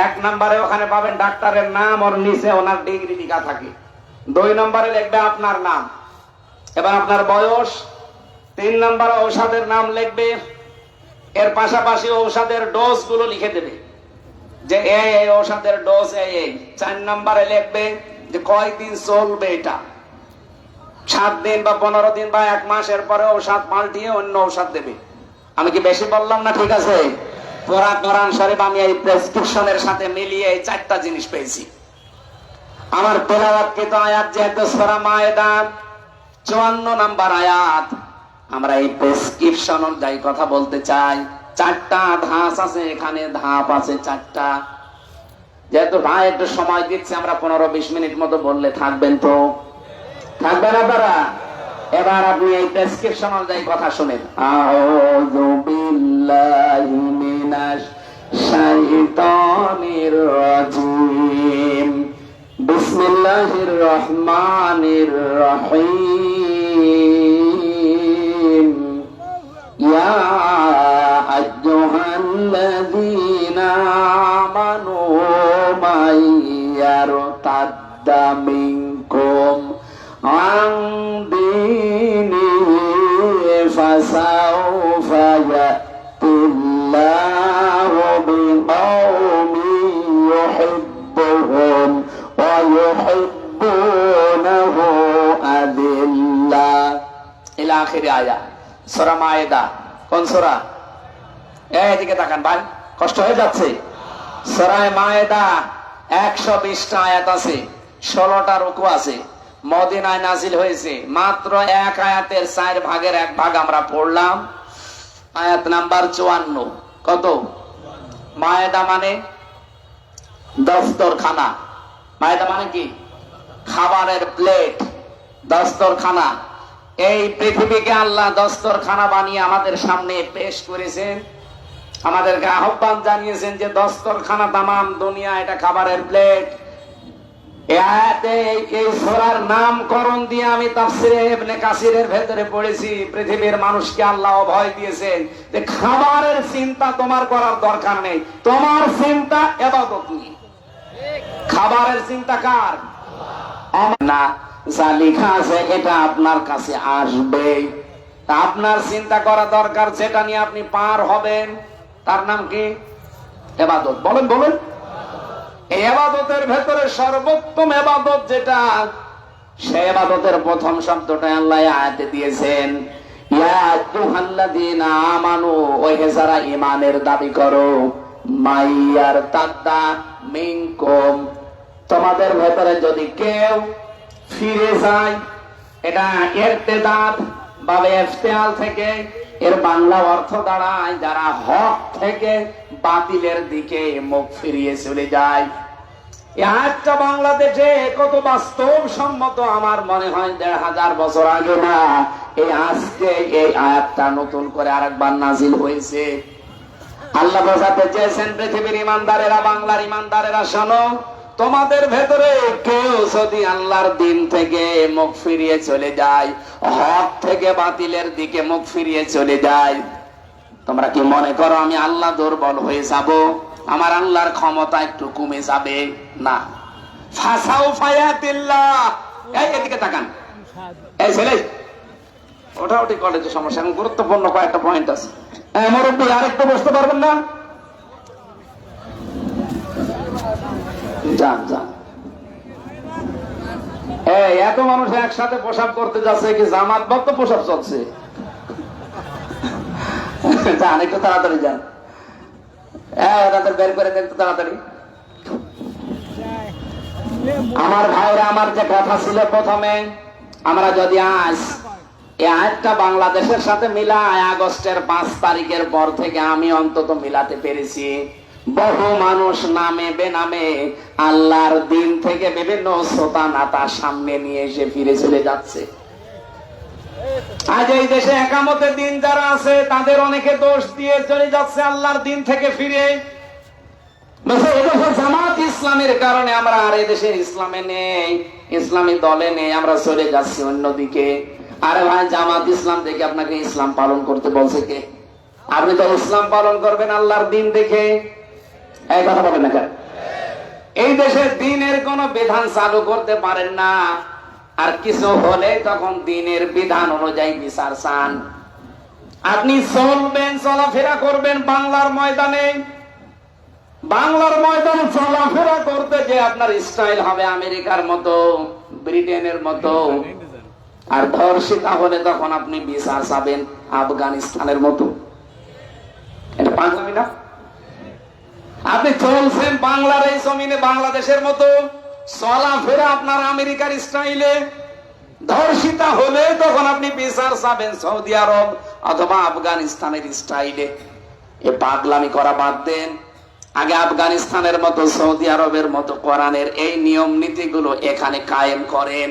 1 নম্বরে ওখানে পাবেন ডাক্তারের নাম, ওর নিচে ওনার ডিগ্রি লেখা থাকে। 2 নম্বরে লিখবে আপনার নাম, এবার আপনার বয়স। 3 নম্বরে ঔষধের নাম লিখবে, এর পাশাপাশি ঔষধের ডোজ গুলো লিখে দেবে, যে এই ঔষধের ডোজ এই। 4 নম্বরে লিখবে যে কয়দিন চলবে এটা, 7 দিন বা 15 দিন বা 1 মাস, এর পরে ঔষধ পাল্টিয়ে অন্য ঔষধ দেবে। আমি কি বেশি বললাম না? ঠিক আছে। পুরা কোরআন শরীফ আমি এই প্রেসক্রিপশনের সাথে মিলিয়ে এই 4টা জিনিস পেয়েছি। আমার তেলাওয়াতকৃত আয়াত যেহেতু সূরা মায়েদা 54 নম্বর আয়াত, আমরা এই প্রেসক্রিপশন অনুযায়ী কথা বলতে চাই। 4টা ধাপ আছে এখানে, ধাপ আছে 4টা। যেহেতু ভাই একটু সময় দিচ্ছে, আমরা 15-20 মিনিট মতো বললে থাকবেন তো? থাকবেন আপনারা? এবার আপনি এই প্রেসক্রিপশন অনুযায়ী কথা শুনেন। আউযু বিল্লাহি মিনাশ শাইতানির রাজিম, বিসমিল্লাহির রহমানির রহিম। ইয়া আইয়ুহাল্লাযীনা আমানু মাইয়ারতাদ্দা মিনকুম আন দীনিহি ফাসাউফা ইয়াতিল্লাহু বিকওমিন ইউহিব্বুহুম ওয়া ইউহিব্বুনাহু আযিল্লাহ ইলা আখির আয়াত। সূরা মায়েদা। কোন সূরা? এইদিকে তাকান ভাই, কষ্ট হয়ে যাচ্ছে। সূরা মায়েদা 120টা আয়াত আছে, 16টা রুকু আছে। মদিনায় নাজিল হয়েছে। মাত্র 1 আয়াতের 4 ভাগের 1 ভাগ আমরা পড়লাম। আয়াত নাম্বার 54। কত? মায়েদা মানে দস্তরখানা। মায়েদা মানে কি? খাবারের প্লেট, দস্তরখানা। এই পৃথিবীকে আল্লাহ দস্তরখানা বানিয়ে আমাদের সামনে পেশ করেছেন, আমাদেরকে আহ্বান জানিয়েছেন যে দস্তরখানা তামাম দুনিয়া এটা খাবারের প্লেট। এই সূরার নামকরণ দিয়ে আমি তাফসীরে ইবনে কাসিরের ভেতরে পড়েছি, পৃথিবীর মানুষকে আল্লাহ ভয় দিয়েছেন যে খাবারের চিন্তা তোমার করার দরকার নেই, তোমার চিন্তা ইবাদত নিয়ে। খাবারের চিন্তা কার? না, যা লেখা আছে এটা আপনার কাছে আসবে, আপনার চিন্তা করা দরকার, যেটা নিয়ে আপনি পার হবেন। তার নাম কি? ইবাদত। বলেন বলেন। এই ইবাদতের ভেতরে সর্বোত্তম ইবাদত যেটা, সেই ইবাদতের প্রথম শব্দটা আল্লাহ আয়াতে দিয়েছেন, ইয়া আইয়ুহাল্লাযীনা আমানু, ওই যারা ঈমানের দাবি করো, মাইয়ারতাদ্দা মিনকুম, তোমাদের ভেতরে যদি কেউ ফিরে যায়। এটা ইরতিদাদ বা ইফতিআল থেকে, এর বাংলা অর্থ দাঁড়ায় যারা হক থেকে বাতিলের দিকে মুখ ফিরিয়ে চলে যায়। এই আয়াতটা বাংলাদেশে কত বাস্তব সম্মত আমার মনে হয় ১৫০০ বছর আগে না, এই আজকে এই আয়াতটা নতুন করে আরেকবার নাজিল হয়েছে। আল্লাহ বোঝাতে চেয়েছেন পৃথিবীর ইমানদারেরা, বাংলার ইমানদারেরা, শোনো, তোমাদের ভেতরে কেউ যদি আল্লাহর দিন থেকে মুখ ফিরিয়ে চলে যায়, হক থেকে বাতিলের দিকে মুখ ফিরিয়ে চলে যায়, তোমরা কি মনে করো আমি আল্লাহ দুর্বল হয়ে যাব, আমার আল্লাহর ক্ষমতা একটু কমে যাবে? না। ফাসাউফা ইয়াতিল্লাহ। এদিকে তাকান। এই ছেলে ওঠাউঠি কলেজে সমস্যা, এখন গুরুত্বপূর্ণ কয়েকটা পয়েন্ট আছে। মুরব্বী আরেকটু বসতে পারবেন না? যান যান। এত মানুষ একসাথে প্রসাব করতে যাচ্ছে, কি জামাত ভক্ত প্রসাব চলছে? যান একটু তাড়াতাড়ি যান, তাদের বের করে দেন তাড়াতাড়ি। আমার ভাইরা, আমার যে কথা ছিল প্রথমে, আমরা যদি আজ এই আয়াতটা বাংলাদেশের সাথে মিলাই, আগস্টের 5 তারিখের পর থেকে আমি অন্তত মিলাতে পেরেছি। বহু মানুষ নামে বেনামে আল্লাহর দিন থেকে বিভিন্ন শ্রোতা নাতা সামনে নিয়ে এসে ফিরে চলে যাচ্ছে। আজ এই দেশে একামতে দিন যারা আছে তাদের অনেকে দোষ দিয়ে চলে যাচ্ছে আল্লাহর দিন থেকে ফিরে। জামাত ইসলামের কারণে আমরা আর এই দেশে ইসলামে নেই, ইসলামী দলে নেই, আমরা চলে যাচ্ছি অন্যদিকে। আরে ভাই, জামাত ইসলাম দেখে আপনাকে ইসলাম পালন করতে বলছে কে? আপনি তো ইসলাম পালন করবেন আল্লাহর দিন দেখে। এই কথা বলেন না কেন? এই দেশে দিনের কোন বিধান চালু করতে পারেন না, আর কিছু হলে তখন দিনের বিধান অনুযায়ী বিচার চান। আপনি চলবেন, চলাফেরা করবেন বাংলার ময়দানে, বাংলার ময়দানে চলাফেরা করতে যে আপনার স্টাইল হবে আমেরিকার মতো, ব্রিটেনের মতো, আর ধর্ষিতা হলে তখন আপনি বিচার চাবেন আফগানিস্তানের মতো। এটা পাগলামি না? আপনি চলছেন বাংলার এই জমিনে বাংলাদেশের মতো, চলাফেরা আপনার আমেরিকার স্টাইলে, ধর্ষিতা হলে তখন আপনি বিচার চাবেন সৌদি আরব অথবা আফগানিস্তানের স্টাইলে। এ পাগলামি করা বাদ দেন। আগে আফগানিস্তানের মতো, সৌদি আরবের মতো কোরআনের এই নিয়ম নীতিগুলো এখানে কায়েম করেন,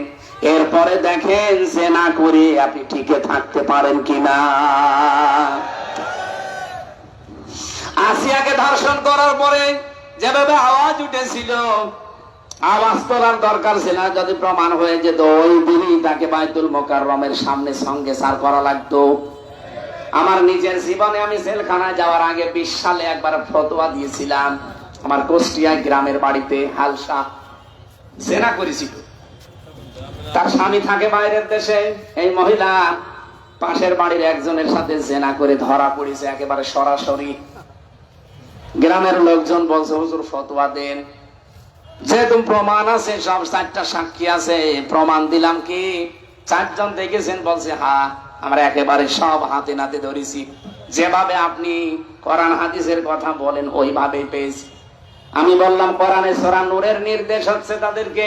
এরপরে দেখেন যে না করে আপনি টিকে থাকতে পারেন কিনা। আসিয়াকে ধর্ষণ করার পরে যেভাবে আওয়াজ উঠেছিল, আওয়াজ তোলার দরকার ছিল। যদি প্রমাণ হয়ে যেত ওই দিনই তাকে বাইতুল মোকাররমের সামনে সঙ্গে সার করা লাগতো। আমার নিজের জীবনে আমি জেলখানায় যাওয়ার আগে 20 সালে একবার ফতোয়া দিয়েছিলাম। আমার কুষ্টিয়া গ্রামের বাড়িতে হালসা জেনা করেছিল। তার স্বামী থাকে বাইরের দেশে। এই মহিলা পাশের বাড়ির একজনের সাথে জেনা করে ধরা পড়েছে একেবারে সরাসরি। গ্রামের লোকজন বলছে, হুজুর ফতোয়া দেন, যেহেতু প্রমাণ আছে, সব 4টা সাক্ষী আছে, প্রমাণ দিলাম কি? 4 জন দেখেছেন? বলছে হ্যাঁ, আমরা একেবারে সব হাতে নাতে ধরেছি, যেভাবে আপনি কোরআন হাদিসের কথা বলেন ওইভাবেই পেয়েছি। আমি বললাম, কোরআনে সূরা নূরের নির্দেশ হচ্ছে তাদেরকে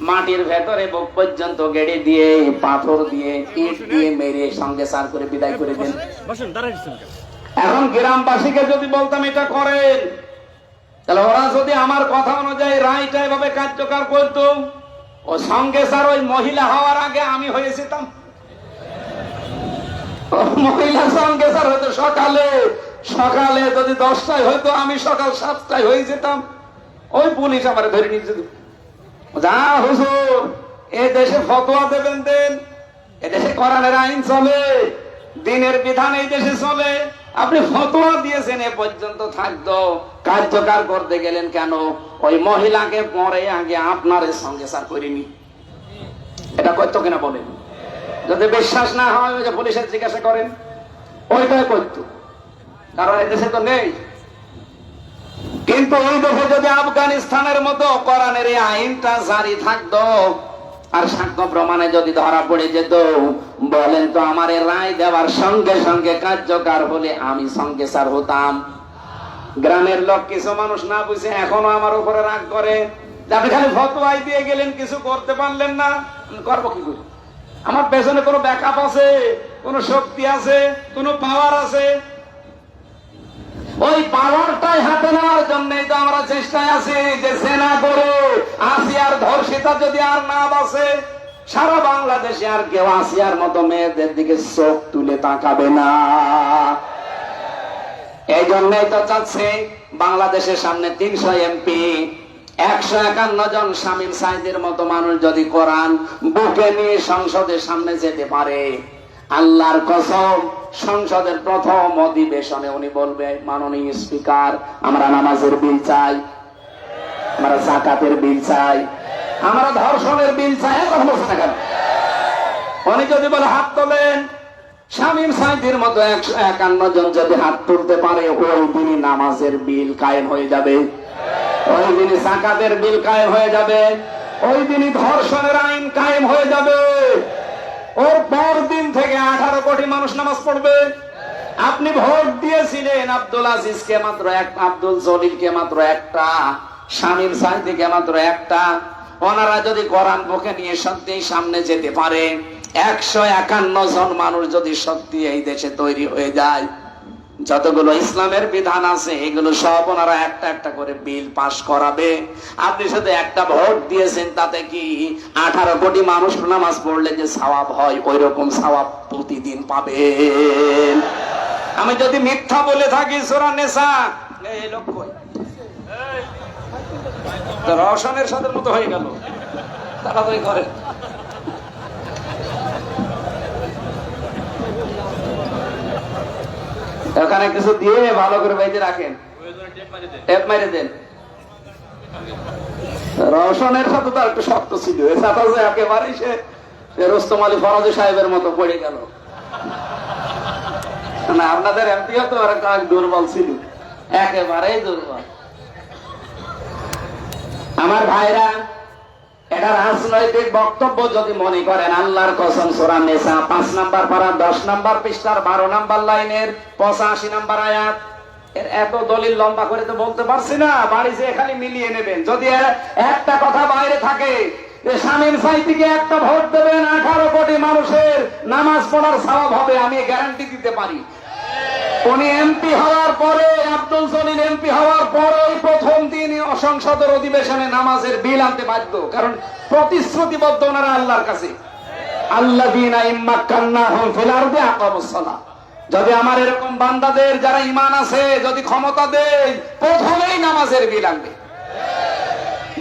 মাটির ভেতরে বুক পর্যন্ত গেড়ে দিয়ে, পাথর দিয়ে, ইট দিয়ে মেরে সঙ্গে সার করে বিদায় করে দেন। এখন গ্রামবাসীকে যদি বলতাম এটা করেন, তাহলে ওরা যদি আমার কথা অনুযায়ী রায়টা এভাবে কার্যকর করতো, ও সঙ্গে স্যার ওই মহিলা হওয়ার আগে আমি হয়ে যেতাম। মহিলা সঙ্গে স্যার হয়তো সকালে সকালে যদি 10টায় হয়তো আমি সকাল 7টায় হয়ে যেতাম। ওই পুলিশ আমার ধরে নিয়ে যেত। যা হুজুর, এ দেশে ফতোয়া দেবেন দেন, এ দেশে কোরআনের আইন চলে, দিনের বিধান এই দেশে চলে। আপনি ফতোয়া দিয়েছেন, এ পর্যন্ত থাকতো, কার্যকর করতে গেলেন কেন? ওই মহিলাকে পরে আগে আপনার সঙ্গে সার করিনি। এটা করতো কিনা বলেন? যদি বিশ্বাস না হয় ওই যে পুলিশের জিজ্ঞাসা করেন, ওইটাই করতো, কারণ এই দেশে তো নেই। কিন্তু ওই দেশে যদি আফগানিস্তানের মতো কোরআনের এই আইনটা জারি থাকতো, আর সাক্ষ্য প্রমাণে যদি ধরা পড়ে যেত, বলেন তো আমার রায় দেওয়ার সঙ্গে সঙ্গে কার্যকর হলে আমি সঙ্গে সার হতাম। গ্রামের লোক, কিছু মানুষ না বুঝে এখনো আমার উপরে রাগ করে, আপনি খালি ফতোয়াই দিয়ে গেলেন, কিছু করতে পারলেন না। করবো কি করে? আমার পেছনে কোনো ব্যাকআপ আছে, কোনো শক্তি আছে, কোনো পাওয়ার আছে। ওই পাওয়ারটাই হাতে নেওয়ার জন্যই তো আমরা চেষ্টায় আছি যে সেনা করে আসিয়ার ধর্ষিতা যদি আর না বাঁচে, সারা বাংলাদেশে আর কেউ আসিয়ার মতো মেয়েদের দিকে চোখ তুলে তাকাবে না। এই জন্যই তো চাচ্ছে বাংলাদেশের সামনে 300 এমপি, 151 জন শামীম সাইদের মতো মানুষ যদি কোরআন বুকে নিয়ে সংসদের সামনে যেতে পারে, আল্লাহর কসম সংসদের প্রথম অধিবেশনে উনি বলবে, মাননীয় স্পিকার, আমরা নামাজের বিল চাই, আমরা যাকাতের বিল চাই, আমরা ধর্ষণের বিল চাই। কথা বলছে না কেন? উনি যদি বলে হাত তোলেন, শামীম সাইদের মতো 151 জন যদি হাত তুলতে পারে, ওই দিনই নামাজের বিল কায়েম হয়ে যাবে, ওই দিনই যাকাতের বিল কায়েম হয়ে যাবে, ওই দিনই ধর্ষণের আইন কায়েম হয়ে যাবে। ওর পর দিন থেকে 18 কোটি মানুষ নামাজ পড়বে। আপনি ভোট দিয়েছিলেন আব্দুল আজিজকে মাত্র একটা, আব্দুল জলিলকে মাত্র একটা, শামীম সাইদিকে মাত্র একটা। ওনারা যদি কোরআন বুকে নিয়ে সত্যি সামনে যেতে পারে, 151 জন মানুষ যদি সত্যি এই দেশে তৈরি হয়ে যায়, যতগুলো ইসলামের বিধান আছে এগুলো সব ওনারা একটা একটা করে বিল পাশ করাবে। আপনি শুধু একটা ভোট দিয়েছেন, তাতে কি 18 কোটি মানুষ নামাজ পড়লে যে সওয়াব হয় ওই রকম সওয়াব প্রতিদিন পাবেন। আমি যদি মিথ্যা বলে থাকি সূরা নিসা এই লক্ষ্য রওশনের সাথে মতো হয়ে গেল, তাড়াতাড়ি করে। ওখানে কিছু দিয়ে ভালো করে বাইতে রাখেন, টেপ মেরে দেন। রওশনের সাথে তো একটু শক্ত ছিল, এছাড়া যে একেবারেই সে রোস্তম আলী ফরাজি সাহেবের মতো পড়ে গেল না। আপনাদের এমপিও তো দুর্বল ছিল, একেবারেই দুর্বল। আমার ভাইরা, এটা রাজনৈতিক বক্তব্য যদি মনে করেন, আল্লাহর কসম সূরা নিসা 5 নাম্বার পারা 10 নাম্বার পৃষ্ঠার 12 নাম্বার লাইনের 85 নাম্বার আয়াত। এর এত দলিল লম্বা করে তো বলতে পারছি না, বাড়িতে খালি মিলিয়ে নেবেন। যদি একটা কথা বাইরে থাকে যে শামীম সাইদিকে একটা ভোট দেবেন, 18 কোটি মানুষের নামাজ পড়ার সওয়াব হবে, আমি গ্যারান্টি দিতে পারি। উনি এমপি হওয়ার পরে, আব্দুল জলিল এমপি হওয়ার পরে প্রথম দিন সংসদের অধিবেশনে নামাজের বিল আনতে বাধ্য, কারণ প্রতিশ্রুতিবদ্ধ ওনারা আল্লাহর কাছে। আল্লাযীনা ইম্মাক্কান্নাহুম ফিল আরদি আকামুস সালাহ। যদি আমার এরকম বান্দাদের যারা ঈমান আছে যদি ক্ষমতা দেয়, প্রথমেই নামাজের বিল আনবে।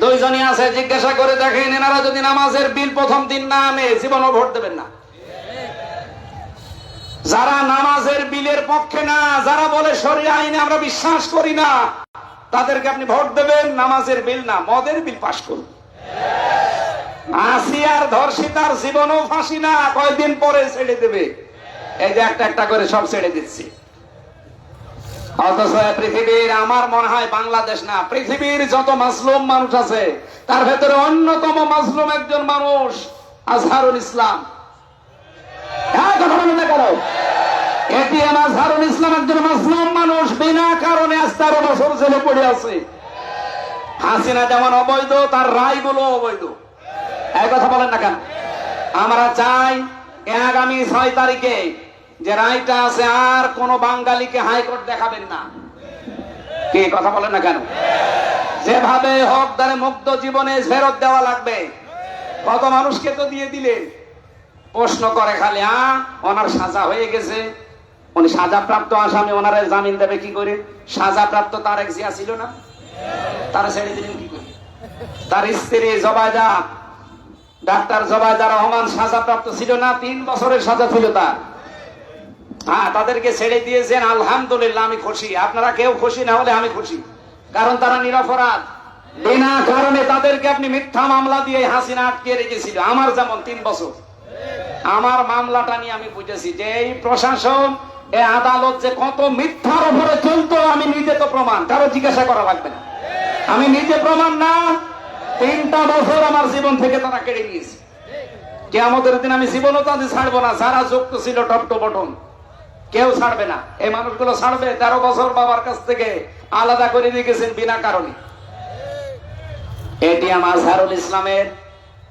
দুইজনই আছে, জিজ্ঞাসা করে দেখেন, এনারা যদি নামাজের বিল প্রথম দিন না আনে জীবনও ভোট দেবেন না। যারা নামাজের বিলের পক্ষে না, যারা বলে শরিয়া আইনে আমরা বিশ্বাস করি না, তাদেরকে আপনি ভোট দেবেন। নামাজের বিল না, মদের বিল পাশ করুন। আসিয়ার ধর্ষিতার জীবনও ফাঁসি না, কয়েকদিন পরে ছেড়ে দেবে। এই যে একটা একটা করে সব ছেড়ে দিচ্ছি। অথচ পৃথিবীর, আমার মনে হয় বাংলাদেশ না, পৃথিবীর যত মাজলুম মানুষ আছে তার ভেতরে অন্যতম মাজলুম একজন মানুষ আজহারুল ইসলাম। আজহারুল ইসলাম একজন মাজলুম মানুষ, বিনা কারণে আজ 13 বছর জেলে পড়ে আছে। হাসিনা যেমন অবৈধ, তার রায়গুলো অবৈধ। এই কথা বলেন না কেন? আমরা চাই আগামী 6 তারিখে যে রায়টা আছে, আর কোন বাঙালিকে হাইকোর্ট দেখাবেন না। কি কথা বলেন না কেন? যেভাবে হোক তারে মুক্ত জীবনে ফেরত দেওয়া লাগবে। কত মানুষকে তো দিয়ে দিলেন। প্রশ্ন করে খালি, ওনার সাজা হয়ে গেছে, উনি সাজাপ্রাপ্ত আসামি, ওনারে জামিন দেবে কি করে? সাজাপ্রাপ্ত তারেক জিয়া ছিল না, তারা ছেড়ে দিলেন কি করে? তার স্ত্রী জবায়দা, ডাক্তার জবায়দা রহমান সাজাপ্রাপ্ত ছিল না? 3 বছরের সাজা ছিল তার। তাদেরকে ছেড়ে দিয়েছেন, আলহামদুলিল্লাহ, আমি খুশি। আপনারা কেউ খুশি না হলে আমি খুশি, কারণ তারা নিরপরাধ। বিনা কারণে তাদেরকে আপনি মিথ্যা মামলা দিয়ে হাসিনা আটকে রেখেছিল। আমার যেমন 3 বছর। আমার মামলাটা নিয়ে আমি বুঝেছি যে এই প্রশাসন, এই আদালত যে কত মিথ্যার উপরে চলতো, আমি নিজে তো প্রমাণ, কারো জিজ্ঞাসা করা লাগবে না। আমি নিজে প্রমাণ না, 3টা বছর আমার জীবন থেকে তারা কেড়ে নিয়েছে। কিয়ামতের দিন আমি জীবনও তাদের ছাড়বো না। যারা যুক্ত ছিল টপ টু বটন, কেউ ছাড়বে না। এই মানুষগুলো ছাড়বে? 13 বছর বাবার কাছ থেকে আলাদা করে রেখেছেন বিনা কারণে। এটি আমার আজহারুল ইসলামের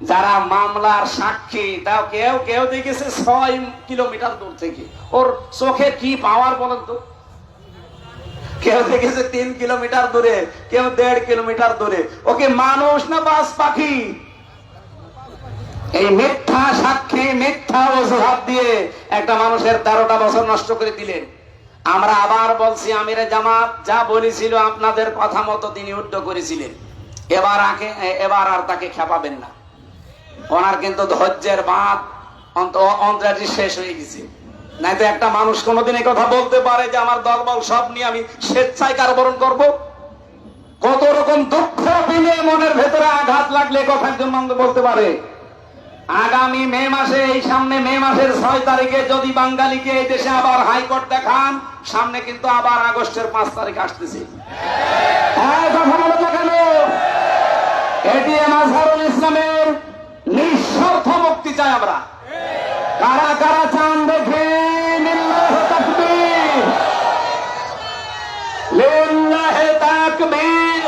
যারা মামলার সাক্ষী, তাও কেউ কেউ দেখেছে 6 কিলোমিটার দূর থেকে। ওর চোখে কি পাওয়ার বলেন তো? কেউ দেখেছে 3 কিলোমিটার দূরে, কেউ 1.5 কিলোমিটার দূরে। ওকে মানুষ না বাস পাখি? এই মিথ্যা সাক্ষী, মিথ্যা অজুহাত দিয়ে একটা মানুষের 13টা বছর নষ্ট করে দিলেন। আমরা আবার বলছি, আমিরে জামাত যা বলেছিল আপনাদের কথা মতো তিনি উদ্যোগ করেছিলেন। এবার আর তাকে খেপাবেন না। ওনার কিন্তু ধৈর্যের বাঁধ অন্তরাজি শেষ হয়ে গেছে। নাই তো একটা মানুষ কোনোদিন এই কথা বলতে পারে যে আমার দলবল সব নিয়ে আমি স্বেচ্ছায় কারাবরণ করব? কত রকম দুঃখ পেলে মনের ভেতরে আঘাত লাগলে কথা একজন মানুষ বলতে পারে? আগামী মে মাসে, এই সামনে মে মাসের 6 তারিখে যদি বাঙালিকে এই দেশে আবার হাইকোর্ট দেখান, সামনে কিন্তু আবার আগস্টের 5 তারিখ আসতেছে। এটি আজহারুল ইসলামের নিঃস্বার্থ মুক্তি চাই আমরা। কারা কারা চান দেখে? লিল্লাহি তাকবীর, লিল্লাহি তাকবীর।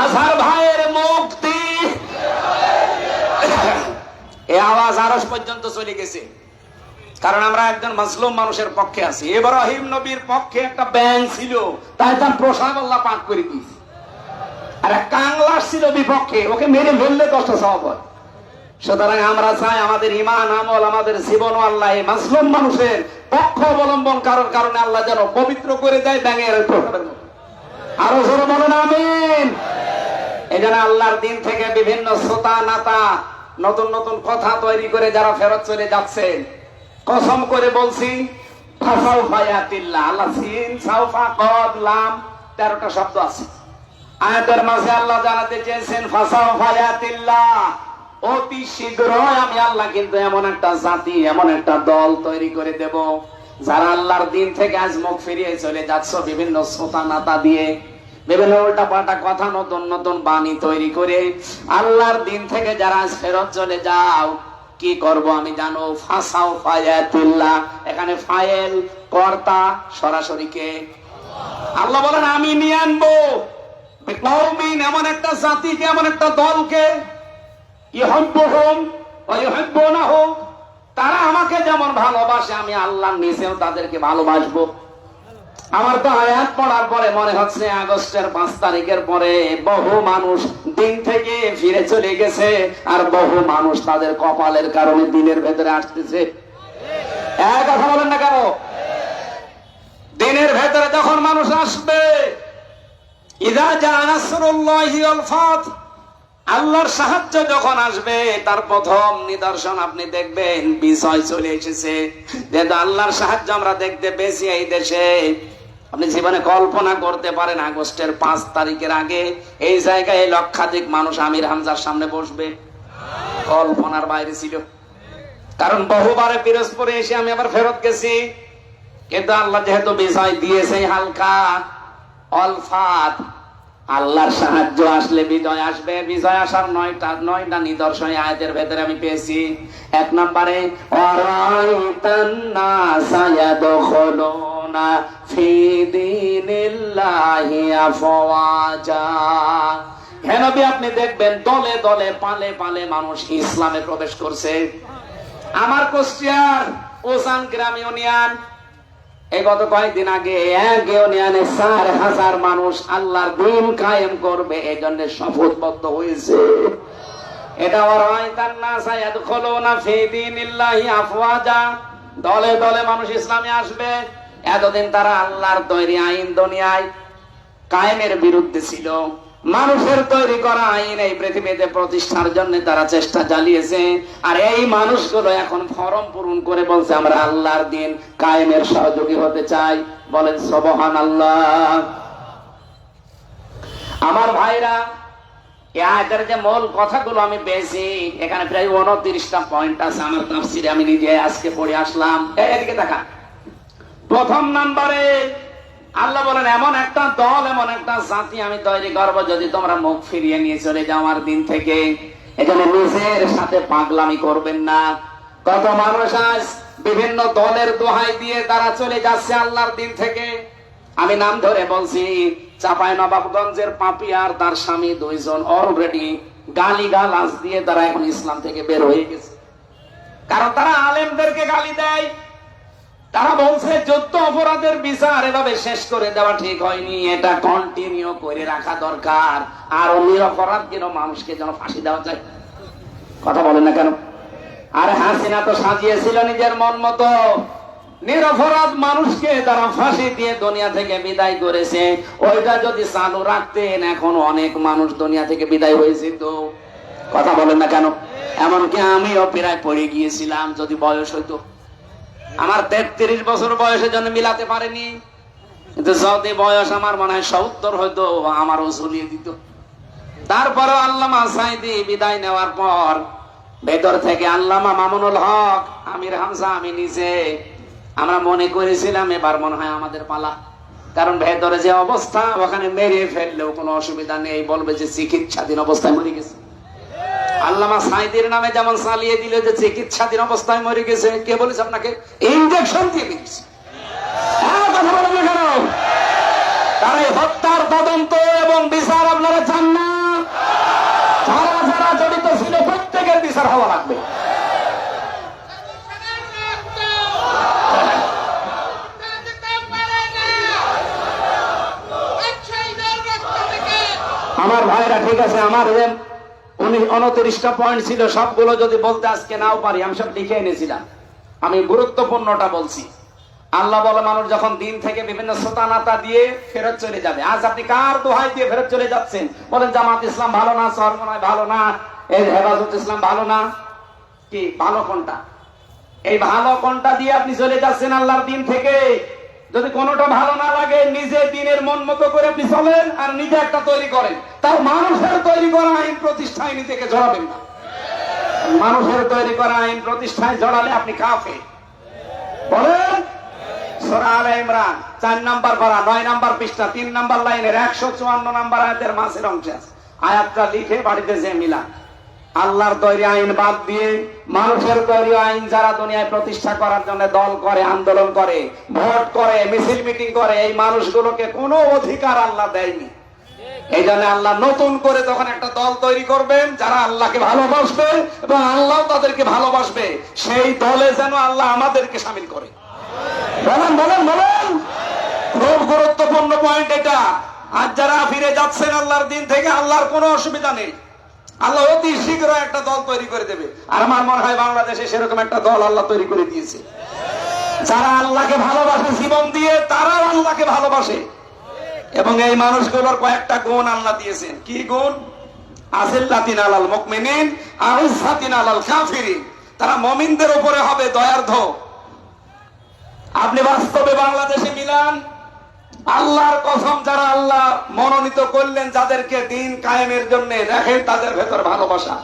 আজহার ভাইয়ের মুক্তি। এই আওয়াজ আরশ পর্যন্ত চলে গেছে। কারণ আমরা একজন মুসলিম মানুষের পক্ষে আছি। ইব্রাহিম নবীর পক্ষে একটা ব্যাঙ ছিল, তাই তার প্রসাদ আল্লাহ পাক করে দিয়েছে। আর এক কাংলাস ছিল বিপক্ষে, ওকে মেরে ফেললে কষ্ট সওয়াব হয়। সুতরাং আমরা চাই আমাদের ঈমান আমল, আমাদের জীবন আল্লাহ এই মুসলিম মানুষের পক্ষ অবলম্বন করার কারণে আল্লাহ যেন পবিত্র করে দেয় ব্যাঙের প্রসাদের মতো। আরো জোরে বলেন আমিন। এই জন্য আল্লাহর দিন থেকে বিভিন্ন শ্রোতা নাতা নতুন নতুন কথা তৈরি করে যারা ফেরত চলে যাচ্ছেন, কসম করে বলছি ফাসাউফায়াতিল্লাহ, আল্লাহ সিন সাউফা কদ লাম 13টা শব্দ আছে আয়াতের মাঝে। আল্লাহ জানাতে চেয়েছেন ফাসাউফায়াতিল্লাহ, অতি শীঘ্রই আমি আল্লাহ কিন্তু এমন একটা জাতি, এমন একটা দল তৈরি করে দেব যারা আল্লাহর দিন থেকে আজ মুখ ফিরিয়ে চলে যাচ্ছ বিভিন্ন শ্রোতা নাতা দিয়ে, বিভিন্ন উল্টা পাল্টা কথা, নতুন নতুন বাণী তৈরি করে আল্লাহর দিন থেকে যারা আজ ফেরত চলে যাও, কি করব আমি জানো? ফাসাউফায়াতিল্লাহ, এখানে ফাইল কর্তা সরাসরি কে? আল্লাহ বলেন আমি নিয়ে আনবো বিকৌমিন, এমন একটা জাতিকে, এমন একটা দলকে, ইউহিব্বুহুম ওয়া ইউহিব্বুনাহু, তারা আমাকে যেমন ভালোবাসে আমি আল্লাহ নিজেও তাদেরকে ভালোবাসবো। আমার তো আয়াত পড়ার পরে মনে হচ্ছে আগস্টের 5 তারিখের পরে বহু মানুষ দিন থেকে ফিরে চলে গেছে, আর বহু মানুষ তাদের কপালের কারণে দিনের ভেতরে আসতেছে। এক কথা বলেন না কেন? দিনের ভেতরে যখন মানুষ আসবে, ইযা জা নাসরুল্লাহি ওয়াল ফাত, আল্লাহর সাহায্য যখন আসবে, তার প্রথম নিদর্শন আপনি দেখবেন বিজয় চলে এসেছে। যেহেতু আল্লাহর সাহায্য আমরা দেখতে পেয়েছি এই দেশে, আপনি জীবনে কল্পনা করতে পারেন আগস্টের 5 তারিখের আগে এই জায়গায় লক্ষাধিক মানুষ আমির হামজার সামনে বসবে? কল্পনার বাইরে ছিল। কারণ বহুবারে পিরোজপুরে এসে আমি আবার ফেরত গেছি, কিন্তু আল্লাহ যেহেতু বিজয় দিয়েছে হালকা অলফাত, আল্লাহর সাহায্য আসলে বিজয় আসবে। বিজয় আসার 9টা নিদর্শন আয়াতের ভেতরে আমি পেয়েছি। 1 নম্বরে ওয়ারাইতান নাসা ইয়াদখুলুনা ফি দীনিল্লাহি আফওয়াজা, হে নবী আপনি দেখবেন দলে দলে পালে পালে মানুষ ইসলামে প্রবেশ করছে। আমার কুষ্টিয়ার ওজান গ্রাম ইউনিয়ন, এই গত কয়েকদিন আগে এক ইউনিয়নে 4000 মানুষ আল্লাহর দ্বীন কায়েম করবে এই জন্য শপথবদ্ধ হয়েছে। এটা ওয়ারাইতান নাসা ইয়াদখুলুনা ফি দীনিল্লাহি আফওয়াজা, দলে দলে মানুষ ইসলামে আসবে। এতদিন তারা আল্লাহর তৈরি আইন দুনিয়ায় কায়েমের বিরুদ্ধে ছিল। মানুষের তৈরি করা আইন এই পৃথিবীতে প্রতিষ্ঠার জন্য তারা চেষ্টা চালিয়েছে, আর এই মানুষগুলো এখন ফরম পূরণ করে বলছে আমরা আল্লাহর দ্বীন কায়েমের সহযোগী হতে চাই। বলেন সুবহানাল্লাহ। আমার ভাইরা, এই আয়াতের যে মূল কথাগুলো আমি পেয়েছি, এখানে প্রায় 29টা পয়েন্ট আছে। আমার তাফসীরে আমি নিজে আজকে পড়ে আসলাম। এদিকে তাকান। প্রথম নম্বরে আল্লাহ বলেন এমন একটা দল, এমন একটা জাতি আমি তৈরি করবো যদি তোমরা মুখ ফিরিয়ে নিয়ে চলে যাও আমার দিন থেকে। এজন্য নিজের সাথে পাগলামি করবেন না। কত মানুষ আজ বিভিন্ন দলের দোহাই দিয়ে তারা চলে যাচ্ছে আল্লাহর দিন থেকে। আমি নাম ধরে বলছি, চাঁপাইনবাবগঞ্জের পাপিয়ার তার স্বামী 2 জন অলরেডি গালিগালাজ দিয়ে তারা এখন ইসলাম থেকে বের হয়ে গেছে। কারণ তারা আলেমদেরকে গালি দেয়। তারা বলছে যুদ্ধ অপরাধের বিচার এভাবে শেষ করে দেওয়া ঠিক হয়নি, এটা কন্টিনিউ করে রাখা দরকার। আর নিরপরাধ যেন মানুষকে যেন ফাঁসি দেওয়া যায়। কথা বলেন না কেন? আর হাসিনা তো সাজিয়েছিল নিজের মন মতো, নিরপরাধ মানুষকে তারা ফাঁসি দিয়ে দুনিয়া থেকে বিদায় করেছে। ওইটা যদি চালু রাখতেন এখন অনেক মানুষ দুনিয়া থেকে বিদায় হয়েছে। তো কথা বলেন না কেন? এমনকি আমিও প্রায় পড়ে গিয়েছিলাম যদি বয়স হইতো। আমার 33 বছর বয়সের জন্য মিলাতে পারেনি, কিন্তু যদি বয়স আমার মনে হয় 70 হয়তো আমারও ঝুলিয়ে দিত। তারপরে আল্লামা সাইদি বিদায় নেওয়ার পর ভেতর থেকে আল্লামা মামুনুল হক, আমির হামজা, আমি নিজে আমরা মনে করেছিলাম এবার মনে হয় আমাদের পালা। কারণ ভেতরে যে অবস্থা, ওখানে মেরে ফেললেও কোনো অসুবিধা নেই, বলবে যে চিকিৎসাধীন অবস্থায় মরে গেছে। আল্লামা সাইদির নামে যেমন চালিয়ে দিল যে চিকিৎসাধীন অবস্থায় মরে গেছে। কে বলেছে আপনাকে? ইনজেকশন দিয়ে দিয়েছে। কথা বলেন না কেন? তার এই হত্যার তদন্ত এবং বিচার আপনারা চান না? যারা যারা জড়িত ছিল প্রত্যেকের বিচার হওয়া লাগবে। আমার ভাইরা ঠিক আছে, আমার 29টা পয়েন্ট ছিল, সবগুলো যদি বলতে আজকে নাও পারি, আমি সব লিখে এনেছিলাম। আমি গুরুত্বপূর্ণটা বলছি। আল্লাহ বলে মানুষ যখন দিন থেকে বিভিন্ন সোতানাতা দিয়ে ফেরত চলে যাবে। আজ আপনি কার দোহাই দিয়ে ফেরত চলে যাচ্ছেন? বলেন জামাত ইসলাম ভালো না, চরমনায় ভালো না, এই হেফাজত ইসলাম ভালো না, কি ভালো কোনটা? এই ভালো কোনটা দিয়ে আপনি চলে যাচ্ছেন আল্লাহর দিন থেকে? যদি কোনোটা ভালো না লাগে, নিজে দিনের মন মতো করে আপনি চলেন আর নিজে একটা তৈরি করেন। তাও মানুষের তৈরি করা আইন প্রতিষ্ঠায় নিজেকে জড়াবেন না। মানুষের তৈরি করা আইন প্রতিষ্ঠায় জড়ালে আপনি কাফের। বলেন সূরা আলে ইমরান 4 নাম্বার পারা 9 নাম্বার পৃষ্ঠা 3 নাম্বার লাইনের 154 নাম্বার আয়াতের মাঝের অংশে আছে। আয়াতটা লিখে বাড়িতে যে মিলান। আল্লাহর তৈরি আইন বাদ দিয়ে মানুষের তৈরি আইন যারা দুনিয়ায় প্রতিষ্ঠা করার জন্য দল করে, আন্দোলন করে, ভোট করে, মিছিল মিটিং করে, এই মানুষগুলোকে কোনো অধিকার আল্লাহ দেয়নি। এই জন্য আল্লাহ নতুন করে তখন একটা দল তৈরি করবেন যারা আল্লাহকে ভালোবাসবে এবং আল্লাহ তাদেরকে ভালোবাসবে। সেই দলে যেন আল্লাহ আমাদেরকে শামিল করে। বলেন বলেন বলেন, খুব গুরুত্বপূর্ণ পয়েন্ট এটা। আজ যারা ফিরে যাচ্ছেন আল্লাহর দিন থেকে, আল্লাহর কোনো অসুবিধা নেই, আল্লাহ অতি শীঘ্র একটা দল তৈরি করে দেবে। আর আমার মনে হয় বাংলাদেশে সেরকম একটা দল আল্লাহ তৈরি করে দিয়েছে। যারা আল্লাহকে ভালোবাসে জীবন দিয়ে, তারাও আল্লাহকে ভালোবাসে। এবং এই মানুষগুলোর কয়েকটা গুণ আল্লাহ দিয়েছেন। কি গুণ? আযিল্লাতিন আলাল মুমিনিন আইজ্জাতিন আলাল কাফিরিন। তারা মুমিনদের উপরে হবে দয়ার্ধ। আপনি বাস্তবে বাংলাদেশে মিলান, আল্লাহর কসম, যারা আল্লাহ মনোনীত করলেন যাদেরকে দিন কায়েমের জন্য, দেখেন তাদের ভেতর ভালোবাসা।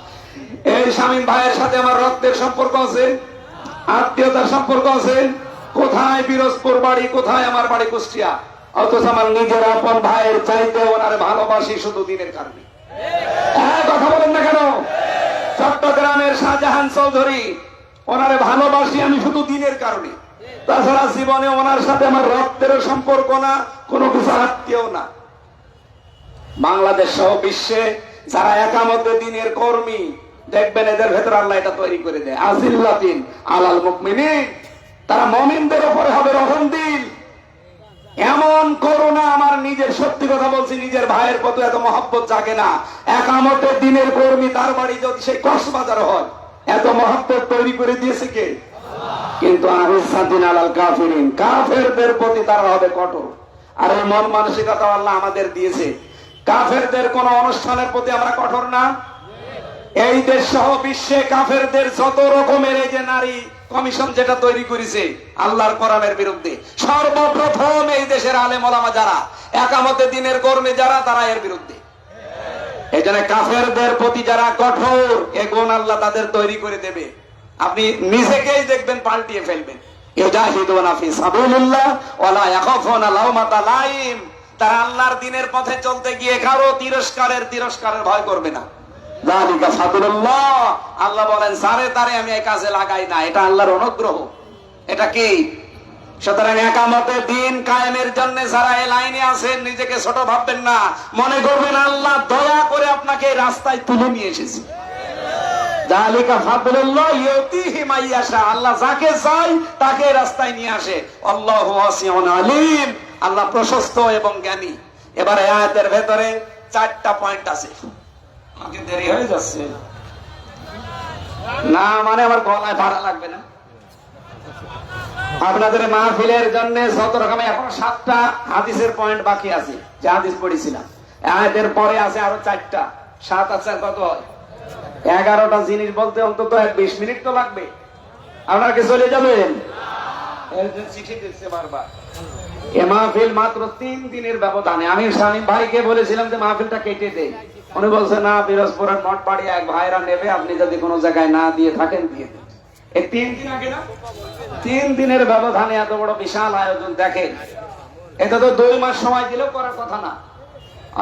এই শামীম ভাইয়ের সাথে আমার রক্তের সম্পর্ক আছে, আত্মীয়তার সম্পর্ক আছে। কোথায় পিরোজপুর বাড়ি, কোথায় আমার বাড়ি কুষ্টিয়া, অথচ আমার নিজের আপন ভাইয়ের চাইতে ওনারে ভালোবাসি শুধু দিনের কারণে। কথা বলেন না কেন? চট্টগ্রামের শাহজাহান চৌধুরী, ওনারে ভালোবাসি আমি শুধু দিনের কারণে। তাছাড়া জীবনে ওনার সাথে আমার রক্তের সম্পর্ক না, কোনো কিছু আত্মীয় না। বাংলাদেশ সহ বিশ্বে যারা একামতে দিনের কর্মী, দেখবেন এদের ভেতর আল্লাহ এটা তৈরি করে দেয়। আযিল্লাতিন আলাল মুমিনিন, তারা মুমিনদের উপরে হবে রহম দিল। এমন করোনা, আমার নিজের সত্যি কথা বলছি, নিজের ভাইয়ের প্রতি এত মহব্বত জাগে না। একামতে দিনের কর্মী, তার বাড়ি যদি সেই কক্সবাজার হয়, এত মহব্বত তৈরি করে দিয়েছে কে? কিন্তু আইজ্জাতিন আলাল কাফিরিন, কাফেরদের প্রতি তারা হবে কঠোর। আর এই মন মানসিকতা আল্লাহ আমাদের দিয়েছে। কাফেরদের কোন অনুষ্ঠানের প্রতি আমরা কঠোর না। এই দেশ সহ বিশ্বে কাফেরদের যত রকমের এই যে নারী কমিশন যেটা তৈরি করেছে আল্লাহর কোরআনের বিরুদ্ধে, সর্বপ্রথম এই দেশের আলেম ওলামা যারা, একামতে দিনের কর্মী যারা, তারা এর বিরুদ্ধে। এই জন্য কাফেরদের প্রতি যারা কঠোর, এ গুণ আল্লাহ তাদের তৈরি করে দেবে। আপনি নিজেকেই দেখবেন পাল্টিয়ে ফেলবেন। ইউজাহিদুনা ফি সাবিলিল্লাহ ওয়ালা ইয়াখাফুনা লাওমাতা লাইম। তারা আল্লাহর দিনের পথে চলতে গিয়ে কারো তিরস্কারের ভয় করবে না। যালিকা ফাদলুল্লাহ, আল্লাহ বলেন সারে তারে আমি এই কাজে লাগাই না, এটা আল্লাহর অনুগ্রহ। এটা কি? সুতরাং একামতের দিন কায়েমের জন্য যারা এই লাইনে আছেন, নিজেকে ছোট ভাববেন না। মনে করবেন আল্লাহ দয়া করে আপনাকে এই রাস্তায় তুলে নিয়ে এসেছে। যালিকা ফাদলুল্লাহ ইউতিহি মাইয়াশা, আল্লাহ যাকে চায় তাকে রাস্তায় নিয়ে আসে। আল্লাহু ওয়াসিউন আলিম, আল্লাহ প্রশস্ত এবং জ্ঞানী। এবারে আয়াতের ভেতরে 4টা পয়েন্ট আছে। আমাকে দেরি হয়ে যাচ্ছে না, মানে আমার গলায় ভাড়া লাগবে না। আপনাদের মাহফিলের জন্য যত রকমের এখন 7টা হাদিসের পয়েন্ট বাকি আছে, যে হাদিস পড়েছিলাম। আয়াতের পরে আছে আরো 4টা। 7 আছে কত হয়? 11টা জিনিস বলতে অন্তত 20 মিনিট তো লাগবে। আপনারা কি চলে যাবেন? চিঠি দিচ্ছে বারবার। এ মাহফিল মাত্র 3 দিনের ব্যবধানে। আমি শামীম ভাইকে বলেছিলাম যে মাহফিলটা কেটে দেয়, উনি বলছে না, পিরোজপুরের মঠ বাড়ি এক ভাইরা নেবে, আপনি যদি কোনো জায়গায় না দিয়ে থাকেন দিয়ে দেন। এই 3 দিন আগে না, 3 দিনের ব্যবধানে এত বড় বিশাল আয়োজন। দেখেন, এটা তো 2 মাস সময় দিলেও করার কথা না।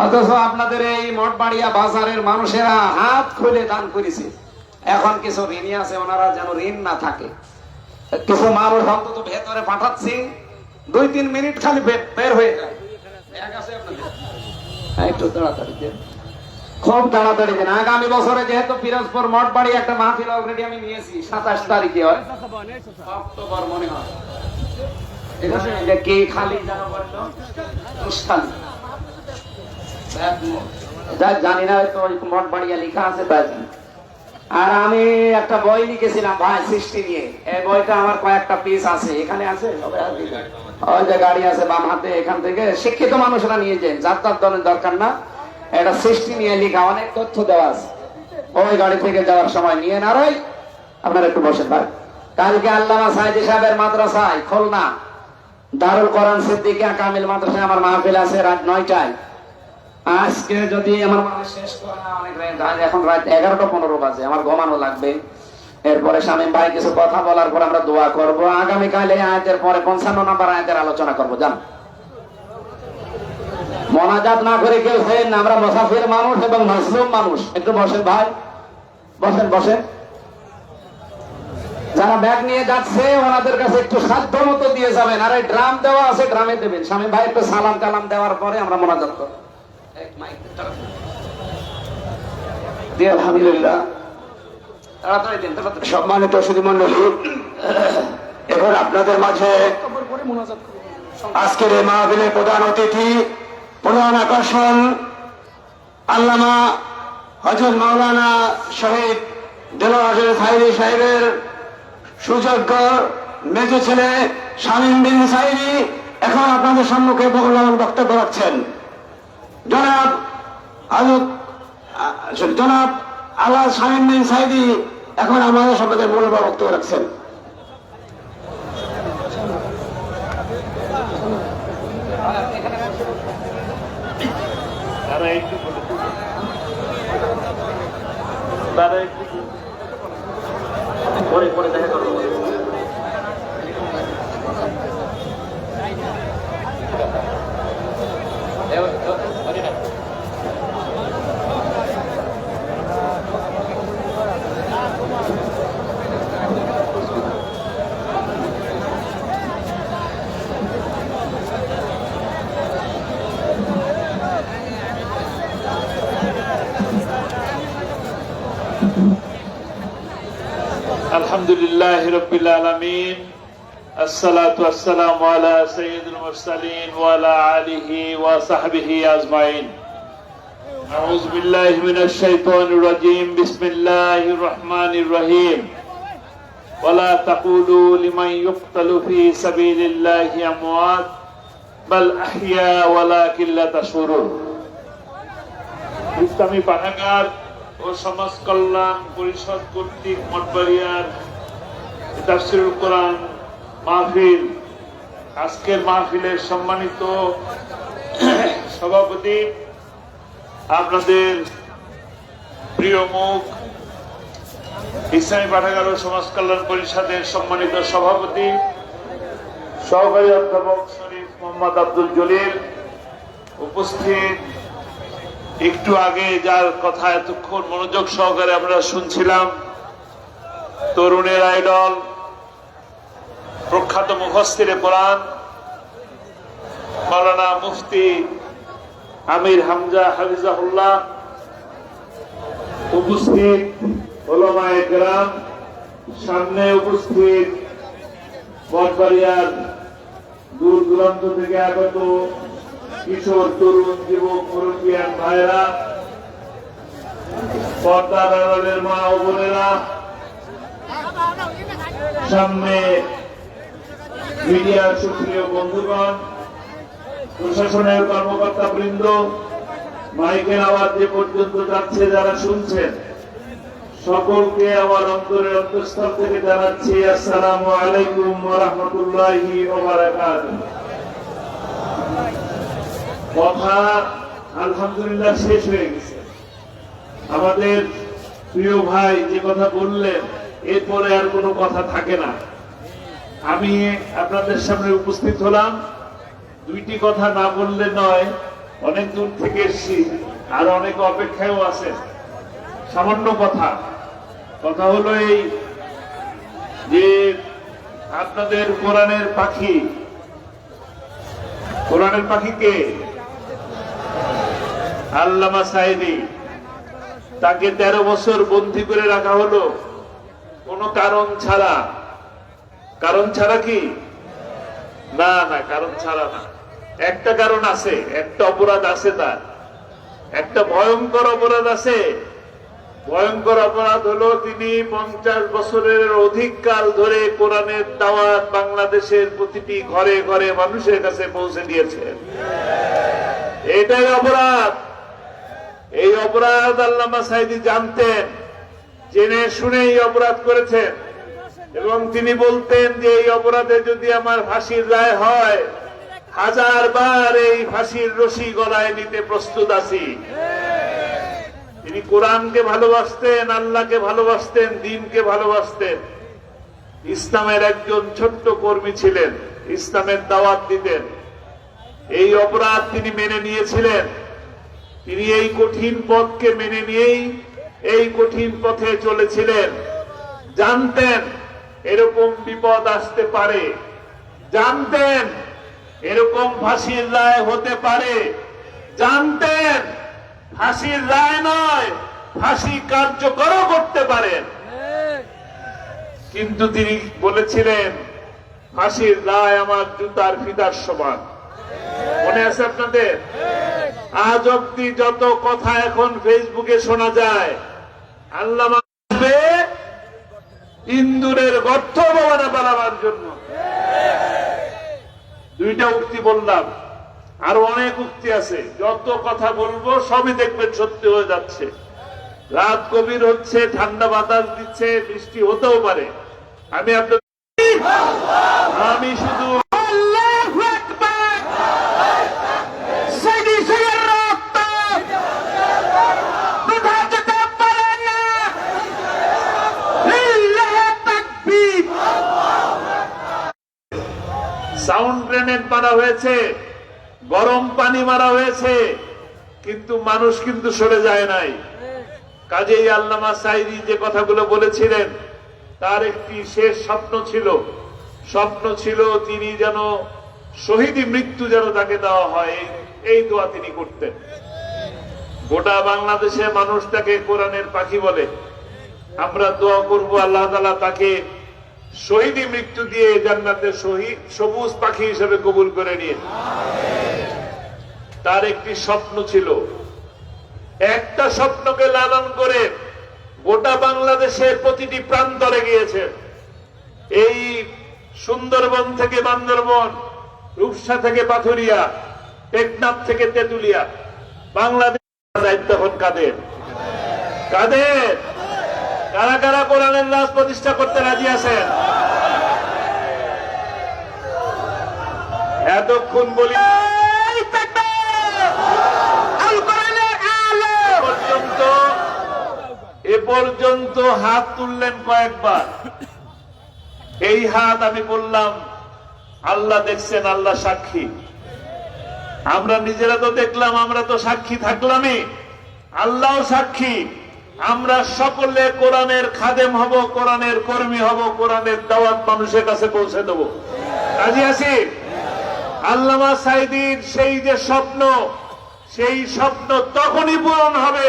অথচ আপনাদের এই মঠবাড়িয়া বাজারের মানুষেরা হাত খুলে দান করেছে। এখন কিছু ঋণী আছে, ওনারা যেন ঋণ না থাকে। কিছু মানুষ অন্তত ভেতরে পাঠাচ্ছি, 2-3 মিনিট খালি বের হয়ে যায়। একটু তাড়াতাড়ি দেন, খুব তাড়াতাড়ি দেন। আগামী বছরে যেহেতু পিরোজপুর মঠবাড়ি একটা মাহফিল অলরেডি আমি নিয়েছি, 27 তারিখে হয়, অক্টোবর মনে হয়। এখানে কে খালি জানা বললো? জানি না, হয়তো ওই মঠ বাড়িয়া লেখা আছে তাই জানি। আর আমি একটা বই লিখেছিলাম ভাই সৃষ্টি নিয়ে, এই বইটা আমার কয়েকটা পিস আছে, এখানে আছে, ওই যে গাড়ি আছে বাম হাতে, এখান থেকে শিক্ষিত মানুষরা নিয়ে যায়, যার তার দলের দরকার না। এটা সৃষ্টি নিয়ে লেখা, অনেক তথ্য দেওয়া আছে, ওই গাড়ি থেকে যাওয়ার সময় নিয়ে না। রই আপনারা একটু বসেন ভাই। কালকে আল্লামা সাইদি সাহেবের মাদ্রাসায় খুলনা দারুল কোরআন সিদ্দিকিয়া কামিল মাদ্রাসায় আমার মাহফিল আছে রাত 9টায়। আজকে যদি আমার মনে শেষ করা অনেক রাত, এখন রাত 11:15 বাজে, আমার ঘুমানো লাগবে। এরপরে শামীম ভাই কিছু কথা বলার পর আমরা দোয়া করব। আগামীকাল এই আয়াতের পরে 55 নম্বর আয়াতের আলোচনা করব। জান মোনাজাত না করে কেউ হেন, আমরা মুসাফির মানুষ এবং মাসলুম মানুষ। একটু বসেন ভাই, বসেন বসেন। যারা ব্যাগ নিয়ে যাচ্ছে ওনাদের কাছে একটু সাধ্য মতো দিয়ে যাবেন। আর এই ড্রাম দেওয়া আছে, ড্রামে দেবেন। শামীম ভাই একটু সালাম কালাম দেওয়ার পরে আমরা মোনাজাত করব। আলহামদুলিল্লাহ। সম্মানিত সুধীমণ্ডলী, এখন আপনাদের মাঝে আজকের এই মাহফিলের প্রধান অতিথি, প্রধান আকর্ষণ আল্লামা হযরত মাওলানা শহীদ দেলোয়ার হোসেন সাইদি সাহেবের সুযোগ্য মেজ ছেলে শামীম বিন সাইদি এখন আপনাদের সম্মুখে মূল্যবান বক্তব্য রাখছেন। জনাব আল্লাহ শামীম বিন সাইদি এখন আমাদের সম্মুখে মূল্যবান বক্তব্য রাখছেন। পরে দেখা করবো। আলহামদুলিল্লাহি রাব্বিল আলামিন, আসসালাতু ওয়াসসালামু আলা সাইয়্যিদিল মুরসালিন ওয়া আলা আলিহি ওয়া সাহবিহি আজমাইন। আউযু বিল্লাহি মিনাশ শাইতানির রাজীম। বিসমিল্লাহির রহমানির রহিম। ওয়া লা তাকুলু লিমান ইউকতালু ফি সাবিলিল্লাহি আমওয়াত বাল আহইয়া ওয়ালাকিন লা তাশউরুন। ইসলামী পাঠাগার ও সমাজ কল্যাণ পরিষদ কর্তৃক মঠবাড়িয়ার তাফসীরুল কোরআন মাহফিল, আজকের মাহফিলের সম্মানিত সভাপতি, আপনাদের প্রিয় মুখ ইসলামী পাঠাগার ও সমাজ কল্যাণ পরিষদের সম্মানিত সভাপতি সহকারী অধ্যাপক শরীফ মোহাম্মদ আব্দুল জলিল, উপস্থিত একটু আগে যার কথা এতক্ষণ মনোযোগ সহকারে আমরা শুনছিলাম, তরুণের আইডল, প্রখ্যাত মুফাসসিরে কোরআন মাওলানা মুফতি আমির হামজা হাফিজাহুল্লাহ, উপস্থিত উলামায়ে কেরাম, সামনে উপস্থিত মঠবাড়িয়ার দূর দূরান্ত থেকে আগত কিশোর, তরুণ, যুবক, মুরব্বিয়ান ভাইরা, পর্দার আড়ালের মা ও বোনেরা, সামনে মিডিয়ার সুপ্রিয় বন্ধুগণ, প্রশাসনের কর্মকর্তা বৃন্দ, মাইকের আওয়াজ যে পর্যন্ত যাচ্ছে যারা শুনছেন, সকলকে আমার অন্তরের অন্তঃস্থল থেকে জানাচ্ছি আসসালামু আলাইকুম ওয়া রাহমাতুল্লাহি ওয়া বারাকাতুহু। কথা আলহামদুলিল্লাহ শেষ হয়ে গেছে। আমাদের প্রিয় ভাই যে কথা বললেন, এরপরে আর কোনো কথা থাকে না। আমি আপনাদের সামনে উপস্থিত হলাম, দুইটি কথা না বললে নয়, অনেক দূর থেকে এসেছি, আর অনেক অপেক্ষায়ও আছে। সামান্য কথা হলো এই যে আপনাদের কোরআনের পাখি, কোরআনের পাখিকে আল্লামা সাইদি, তাকে 13 বছর বন্দী করে রাখা হলো কোনো কারণ ছাড়া। কারণ ছাড়া কি? না, কারণ ছাড়া না। একটা কারণ আছে, একটা অপরাধ আছে তার। একটা ভয়ঙ্কর অপরাধ আছে। ভয়ঙ্কর অপরাধ হলো তিনি 50 বছরের অধিক কাল ধরে কোরআনের দাওয়াত বাংলাদেশের প্রতিটি ঘরে ঘরে মানুষের কাছে পৌঁছে দিয়েছেন। এটাই অপরাধ। এই অপরাধ আল্লামা সাঈদী জানতেন, জেনে শুনে এই অপরাধ করেছেন এবং তিনি বলতেন যে এই অপরাধে যদি আমার ফাঁসির রায় হয়, 1000 বার এই ফাঁসির রশি গলায় নিতে প্রস্তুত আছি। তিনি কোরআনকে ভালোবাসতেন, আল্লাহকে ভালোবাসতেন, দ্বীনকে ভালোবাসতেন। ইসলামের একজন ছোট্ট কর্মী ছিলেন, ইসলামের দাওয়াত দিতেন। এই অপরাধ তিনি মেনে নিয়েছিলেন। তিনি এই কঠিন পথকে মেনে নিয়েই এই কঠিন পথে চলেছিলেন। জানতেন এরকম বিপদ আসতে পারে, জানতেন এরকম ফাঁসির রায় হতে পারে, জানতেন ফাঁসির রায় নয়, ফাঁসি কার্যকরও করতে পারেন। কিন্তু তিনি বলেছিলেন ফাঁসির রায় আমার জুতার ফিতার সমান। মনে আছে আপনাদের? আজ অব্দি যত কথা এখন ফেসবুকে শোনা যায়, আল্লামা ইন্দুরের গর্ত ভবনে পালাবার জন্য। 2টা উক্তি বললাম, আরো অনেক উক্তি আছে। যত কথা বলবো সবই দেখবেন সত্যি হয়ে যাচ্ছে। রাত গভীর হচ্ছে, ঠান্ডা বাতাস দিচ্ছে, বৃষ্টি হতেও পারে। আমি শুধু সাউন্ড গ্রেনেড মারা হয়েছে, গরম পানি মারা হয়েছে, কিন্তু মানুষ কিন্তু সরে যায় নাই। কাজেই আল্লামা সাঈদী যে কথাগুলো বলেছিলেন তার একটি শেষ স্বপ্ন ছিল তিনি যেন শহীদি মৃত্যু যেন তাকে দেওয়া হয়, এই দোয়া তিনি করতেন। গোটা বাংলাদেশে মানুষ তাকে কোরআনের পাখি বলে। আমরা দোয়া করব আল্লাহ তাআলা তাকে শহীদি মৃত্যু দিয়ে জান্নাতে সবুজ পাখি হিসেবে কবুল করে নিয়ে। তার একটি স্বপ্ন ছিল, একটা স্বপ্নকে লালন করে গোটা বাংলাদেশের প্রতিটি প্রান্তরে গিয়েছেন। এই সুন্দরবন থেকে বান্দরবন, রূপসা থেকে পাথুরিয়া, টেকনাফ থেকে তেতুলিয়া, বাংলাদেশ দায়িত্ব এখন কাদের? কারা কারা কোরআনের রাজ প্রতিষ্ঠা করতে রাজি আছেন? এতক্ষণ বলি এ পর্যন্ত হাত তুললেন কয়েকবার। এই হাত আমি বললাম আল্লাহ দেখছেন, আল্লাহ সাক্ষী। আমরা নিজেরা তো দেখলাম, আমরা তো সাক্ষী থাকলামই, আল্লাহও সাক্ষী। আমরা সকলে কোরআনের খাদেম হব, কোরআনের কর্মী হব, কোরআনের দাওয়াত মানুষের কাছে পৌঁছে দেব। রাজি আছি? আল্লামা সাঈদীর সেই যে স্বপ্ন, সেই স্বপ্ন তখনই পূরণ হবে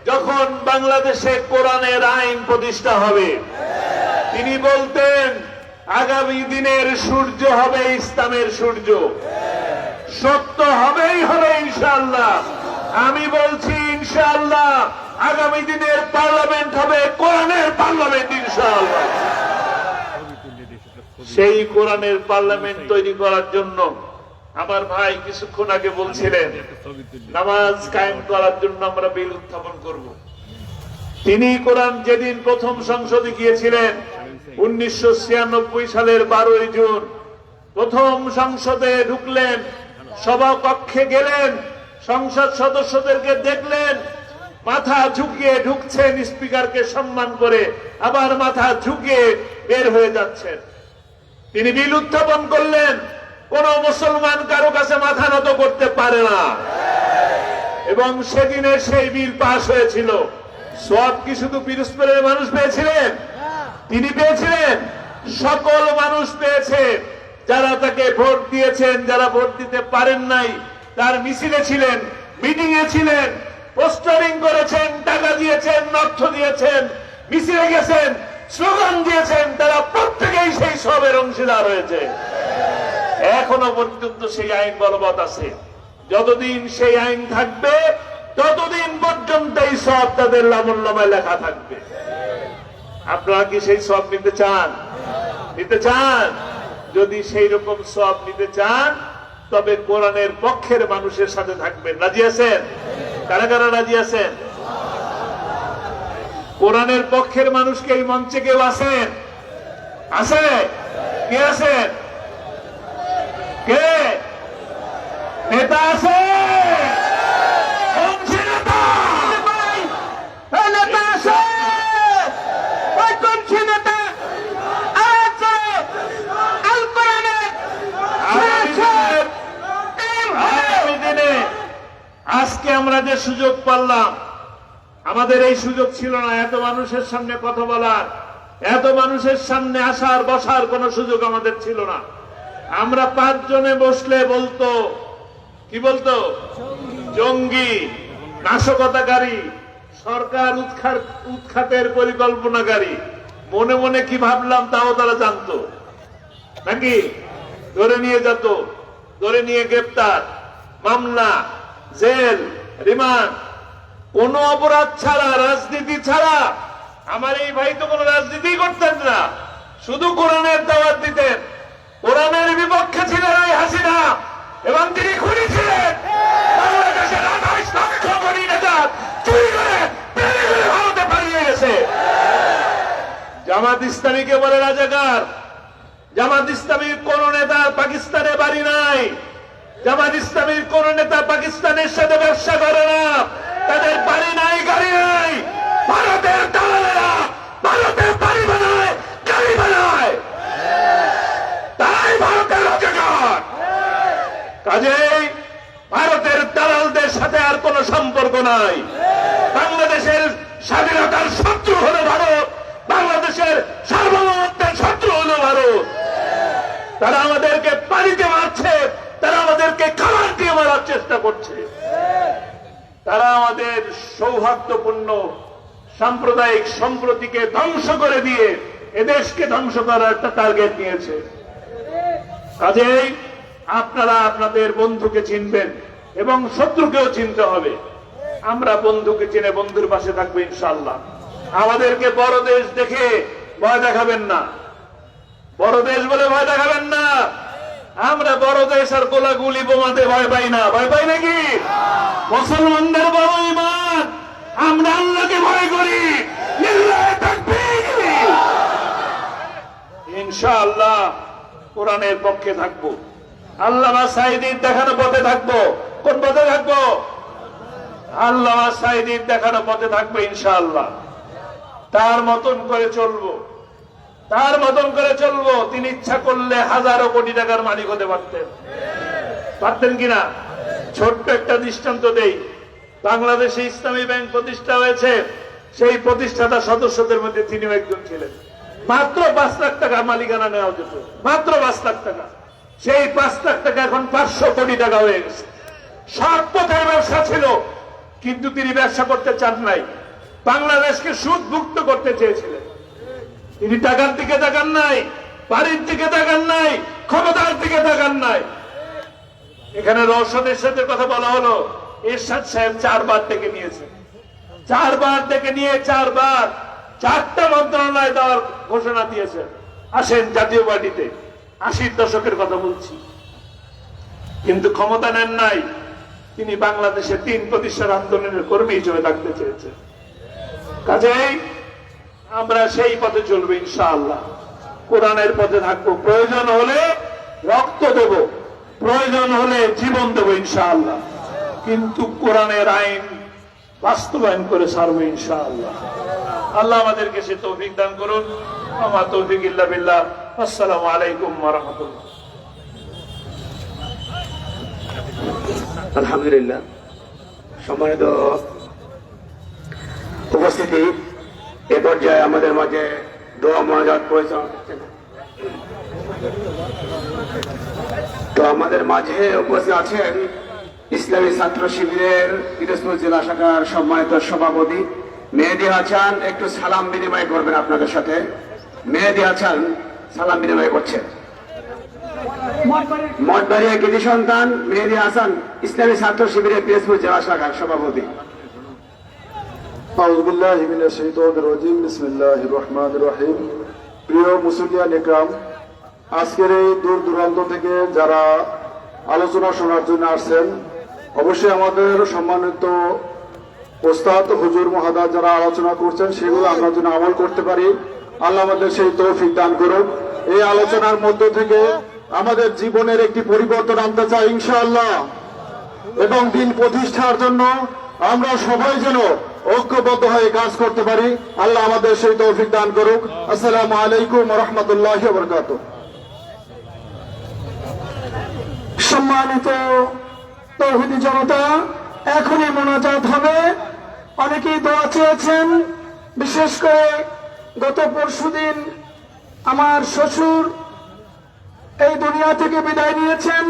যখন বাংলাদেশে কোরআনের আইন প্রতিষ্ঠা হবে। তিনি বলতেন আগামী দিনের সূর্য হবে ইসলামের সূর্য, সত্য হবেই হবে ইনশাআল্লাহ। আমি বলছি ইনশাআল্লাহ আগামী দিনের পার্লামেন্ট হবে কোরআনের পার্লামেন্ট ইনশাআল্লাহ। সেই কোরআনের পার্লামেন্ট তৈরি করার জন্য আমার ভাই কিছুক্ষণ আগে বলছিলেন নামাজ কায়েম করার জন্য আমরা বিল উত্থাপন করব। তিনি কোরআন যেদিন প্রথম সংসদে গিয়েছিলেন 1996 সালের 12 জুন, প্রথম সংসদে ঢুকলেন, সভাকক্ষে গেলেন, সংসদ সদস্যদেরকে দেখলেন, মাথা ঝুঁকিয়ে ঢুকছেন স্পিকারকে সম্মান করে, আবার মাথা ঝুঁকিয়ে বের হয়ে যাচ্ছেন। তিনি বিল উত্থাপন করলেন। কোন মুসলমান কারো কাছে মাথা নত করতে পারে না, এবং সেদিনে সেই বিল পাশ হয়েছিল। সব কি শুধু পিরোজপুরের মানুষ পেয়েছিলেন? তিনি পেয়েছিলেন, সকল মানুষ পেয়েছে। যারা তাকে ভোট দিয়েছেন, যারা ভোট দিতে পারেন নাই, তার মিছিলে ছিলেন, মিটিং এ ছিলেন, পোস্টারিং করেছেন, টাকা দিয়েছেন, অর্থ দিয়েছেন, মিছিলে গেছেন, স্লোগান দিয়েছেন, তারা প্রত্যেকেই সেই সবের অংশীদার হয়েছে। এখনো পর্যন্ত সেই আইন বলবৎ আছে। যতদিন সেই আইন থাকবে ততদিন পর্যন্ত এই সব তাদের আমলনামায় লেখা থাকবে। আপনারা কি সেই সব নিতে চান? নিতে চান? যদি সেই রকম সব নিতে চান তবে কোরআনের পক্ষের মানুষের সাথে থাকবেন। রাজি আছেন? কারা কারা রাজি আছেন? কোরআনের পক্ষের মানুষকে এই মঞ্চে কেউ আছেন? আছে? কে আছেন? কে নেতা আছে? আজকে আমরা যে সুযোগ পারলাম, আমাদের এই সুযোগ ছিল না এত মানুষের সামনে কথা বলার, এত মানুষের সামনে আসার বসার কোন সুযোগ আমাদের ছিল না। আমরা 5 জনে বসলে বলতো, কি বলতো? জঙ্গি, নাশকতাকারী, সরকার উৎখাতের পরিকল্পনাকারী। মনে মনে কি ভাবলাম তাও তারা জানতো নাকি? ধরে নিয়ে যেত, ধরে নিয়ে গ্রেপ্তার, মামলা, জেল, রিমান্ড, কোন অপরাধ ছাড়া, রাজনীতি ছাড়া। আমার এই ভাই তো কোন রাজনীতি করতেন না, শুধু কোরআনের দাওয়াত দিতেন। কোরআনের বিপক্ষে ছিলেন এই হাসিনা এবং তিনি খুনি ছিলেন। বাংলাদেশের 28 লক্ষ কোটি নেতা চুরি করে ভারতে পালিয়ে গেছে। জামাত ইসলামীকে বলে রাজাকার। জামাত ইসলামীর কোন নেতার পাকিস্তানে বাড়ি নাই। জামাত ইসলামীর কোন নেতা পাকিস্তানের সাথে ব্যবসা করে না। তাদের বাড়ি নাই, গাড়ি নাই। ভারতের দালালেরা ভারতের বাড়ি বানায়, গাড়ি বানায়, তাই ভারতের রাজাকার। কাজেই ভারতের দালালদের সাথে আর কোন সম্পর্ক নাই। বাংলাদেশের স্বাধীনতার শত্রু হলো ভারত, বাংলাদেশের সার্বভৌমত্বের শত্রু হলো ভারত। তারা আমাদেরকে পানিতে মারছে, তারা আমাদেরকে খাবার দিয়ে মারার চেষ্টা করছে। তারা আমাদের সৌহার্দ্যপূর্ণ সাম্প্রদায়িক সম্প্রীতিকে ধ্বংস করে দিয়ে এদেশকে ধ্বংস করার একটা টার্গেট নিয়েছে। কাজেই আপনারা আপনাদের বন্ধুকে চিনবেন এবং শত্রুকেও চিনতে হবে। আমরা বন্ধুকে চিনে বন্ধুর পাশে থাকবো ইনশাআল্লাহ। আমাদেরকে বড় দেশ দেখে ভয় দেখাবেন না, বড় দেশ বলে ভয় দেখাবেন না। আমরা বড় দেশ আর গোলাগুলি বোমাতে ভয় পাই না। ভয় পাই নাকি? মুসলমানদের বড় ঈমান, আমরা আল্লাহকে ভয় করি। লিল্লাহি তাকবীর। ইনশাআল্লাহ কোরআনের পক্ষে থাকবো। আল্লামা সাঈদীর দেখানো পথে থাকবো। কোন পথে থাকবো? আল্লামা সাঈদীর দেখানো পথে থাকবো ইনশাআল্লাহ। তার মতন করে চলবো, তার মতন করে চলবো। তিনি ইচ্ছা করলে হাজারো কোটি টাকার মালিক হতে পারতেন। পারতেন কিনা? ছোট্ট একটা দৃষ্টান্ত দেই। বাংলাদেশে ইসলামী ব্যাংক প্রতিষ্ঠা হয়েছে, সেই প্রতিষ্ঠাতা সদস্যদের মধ্যে তিনিও একজন ছিলেন। মাত্র 5 লাখ টাকা মালিকানা নেওয়া যেত, মাত্র 5 লাখ টাকা। সেই 5 লাখ টাকা এখন 500 কোটি টাকা হয়ে গেছে। সৎ পথের ব্যবসা ছিল, কিন্তু তিনি ব্যবসা করতে চান নাই। বাংলাদেশকে সুদমুক্ত করতে চেয়েছিলেন। তিনি টাকার দিকে তাকান নাই, বাড়ির দিকে তাকান নাই, ক্ষমতার দিকে তাকান নাই। এখানে রওশনের সাথে কথা বলা হলো, এরশাদ সাহেব 4 বার ডেকে নিয়েছেন। 4 বার ডেকে নিয়ে 4 বার 4টা মন্ত্রণালয় দেওয়ার ঘোষণা দিয়েছেন। আসেন জাতীয় পার্টিতে, 80-র দশকের কথা বলছি। কিন্তু ক্ষমতা নেন নাই। তিনি বাংলাদেশে 3 প্রতিষ্ঠার আন্দোলনের কর্মী হিসেবে থাকতে চেয়েছেন। কাজেই আমরা সেই পথে চলবো ইনশাআল্লাহ। কোরআনের পথে থাকবো। প্রয়োজন হলে রক্ত দেব, প্রয়োজন হলে জীবন দেব ইনশাআল্লাহ। কিন্তু কোরআনের আইন বাস্তবায়ন করে ছাড়বো ইনশাআল্লাহ। আল্লাহ আমাদেরকে সে তৌফিক দান করুন। আমা তৌফিক ইল্লা বিল্লাহ। আসসালামু আলাইকুম ওয়া রাহমাতুল্লাহ। আলহামদুলিল্লাহ। সম্মানিত উপস্থিতি, এ পর্যায়ে আমাদের মাঝে দোয়া মোনাজাত পরিচালনা করছেন। তো আমাদের মাঝে উপস্থিত আছেন ইসলামী ছাত্র শিবিরের পিরোজপুর জেলা শাখার সম্মানিত সভাপতি মেহেদী হাসান। একটু সালাম বিনিময় করবেন আপনাদের সাথে। মেহেদী হাসান সালাম বিনিময় করছেন। মঠবাড়িয়া কৃতি সন্তান মেহেদী হাসান ইসলামী ছাত্র শিবিরের পিরোজপুর জেলা শাখার সভাপতি। আউযু বিল্লাহি মিনাশ শাইতানির রাজিম বিসমিল্লাহির রহমানির রহিম। প্রিয় মুসলিয়ান ইকরাম, আজকের এই দূর দূরান্ত থেকে যারা আলোচনা শোনার জন্য আসছেন, অবশ্যই আমাদের সম্মানিত ওস্তাদ হুজুর মহাদার যারা আলোচনা করছেন সেগুলো আমরা যেন আমল করতে পারি, আল্লাহ আমাদের সেই তৌফিক দান করুন। এই আলোচনার মধ্য থেকে আমাদের জীবনের একটি পরিবর্তন আনতে চাই ইনশাআল্লাহ, এবং দিন প্রতিষ্ঠার জন্য আমরা সবাই যেন ঐক্যবদ্ধ হয়ে কাজ করতে পারি। আল্লাহ আমাদের সেই তৌফিক দান করুক। আসসালামু আলাইকুম ওয়া রাহমাতুল্লাহি ওয়া বারাকাতুহু। সম্মানিত তৌহিদি জনতা, এখনই মোনাজাত হবে। অনেকেই দোয়া চেয়েছেন, বিশেষ করে গত পরশুদিন আমার শ্বশুর এই দুনিয়া থেকে বিদায় নিয়েছেন।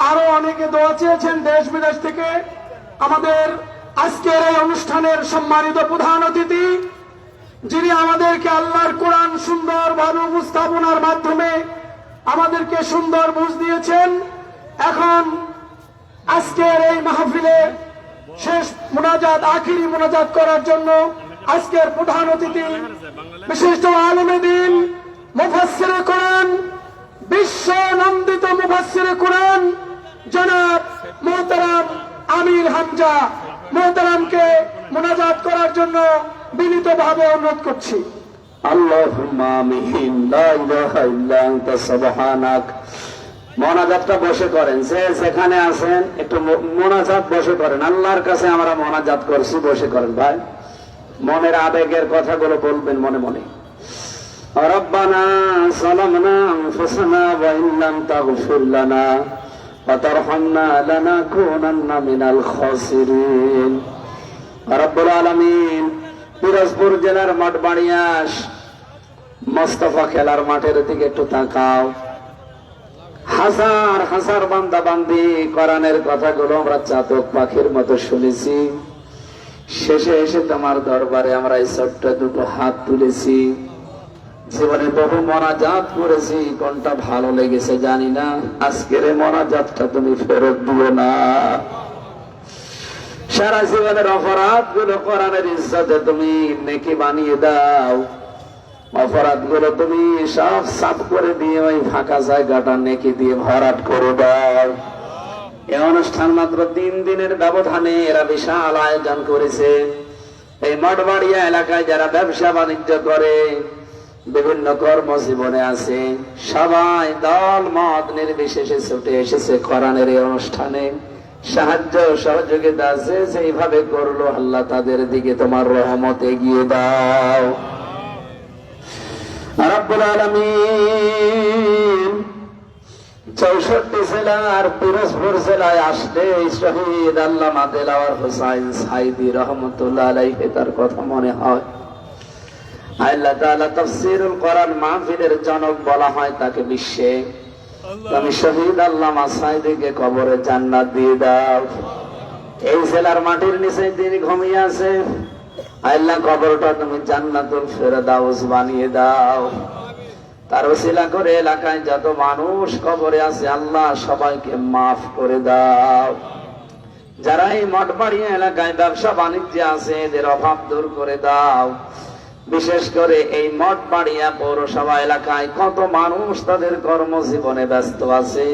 আরো অনেকে দোয়া চেয়েছেন দেশ বিদেশ থেকে। আমাদের আজকের এই অনুষ্ঠানের সম্মানিত প্রধান অতিথি, যিনি আমাদেরকে আল্লাহর কোরআন সুন্দরভাবে উপস্থাপনার মাধ্যমে আমাদেরকে সুন্দর বুঝ দিয়েছেন, এখন আজকের এই মাহফিলে শেষ মোনাজাত, আখিরি মোনাজাত করার জন্য আজকের প্রধান অতিথি বিশিষ্ট আলেমে দ্বীন, মুফাসসিরে কোরআন, বিশ্ব নন্দিত মুফাসসিরে কোরআন জনাব মোহতারাম আমির হামজা মোহতারামকে মোনাজাত করার জন্য বিনীতভাবে অনুরোধ করছি। আল্লাহুম্মা আমিন। লা ইলাহা ইল্লা আনতা সুবহানাক। মোনাজাতটা বসে করেন, যে যেখানে আছেন একটু মোনাজাত বসে করেন। আল্লাহর কাছে আমরা মোনাজাত করছি, বসে করেন ভাই। মনের আবেগের কথাগুলো বলবেন মনে মনে। রব্বানা যালামনা আনফুসানা ওয়া ইন লাম তাগফির লানা ওয়া তারহামনা লানাকুনান্না মিনাল খাসিরিন। রব্বুল আলামিন, পিরোজপুর জেলার মঠবাড়িয়াস মোস্তফা খেলার মাঠের দিকে একটু তাকাও। হাজার হাজার বান্দা বান্দি কোরআনের কথাগুলো আমরা চাতক পাখির মতো শুনেছি। শেষে এসে তোমার দরবারে আমরা এই ছোট্ট দুটো হাত তুলেছি। জীবনে বহু মোনাজাত করেছি, কোনটা ভালো লেগেছে জানি না। আজকের এই মোনাজাতটা তুমি ফেরত দিও না। সারা জীবনের অপরাধ গুলো কোরআনের ইজ্জতে তুমি নেকি বানিয়ে দাও। অপরাধ গুলো তুমি সব সাফ করে দিয়ে ওই ফাঁকা জায়গাটা নেকি দিয়ে ভরাট করে দাও। এই অনুষ্ঠান মাত্র 3 দিনের ব্যবধানে এরা বিশাল আয়োজন করেছে। এই মঠবাড়িয়া এলাকায় যারা ব্যবসা বাণিজ্য করে, বিভিন্ন কর্মজীবনে আছে, সবাই দল মত নির্বিশেষে ছুটে এসেছে কোরআনের এই অনুষ্ঠানে। সাহায্য সহযোগিতা আছে, সেইভাবে করলো। আল্লাহ তাদের দিকে তোমার রহমত এগিয়ে দাও রব্বুল আলামিন। 64 জেলার পিরোজপুর জেলায় আসলে শহীদ আল্লামা দেলাওয়ার হোসাইন সাইদি রহমতুল্লাহ আলাইহি তার কথা মনে হয়। আল্লাহ তাআলা তাফসীরুল কোরআন মাহফিলের জনক বলা হয় তাকে বিশ্বে। তুমি শহীদ আল্লামা সাইদিকে কবরে জান্নাত দিয়ে দাও। এই জেলার মাটির নিচে তিনি ঘুমিয়ে আছে, আল্লাহ কবরটা তুমি জান্নাতুল ফেরদাউস বানিয়ে দাও। তার ওসিলা করে এলাকায় যত মানুষ কবরে আছে আল্লাহ সবাইকে মাফ করে দাও। যারা এই মঠবাড়িয়া এলাকায় ব্যবসা বাণিজ্যে আছে এদের অভাব দূর করে দাও। বিশেষ করে এই মঠবাড়িয়া পৌরসভা এলাকায় কত মানুষ তাদের কর্মজীবনে ব্যস্ত আছে,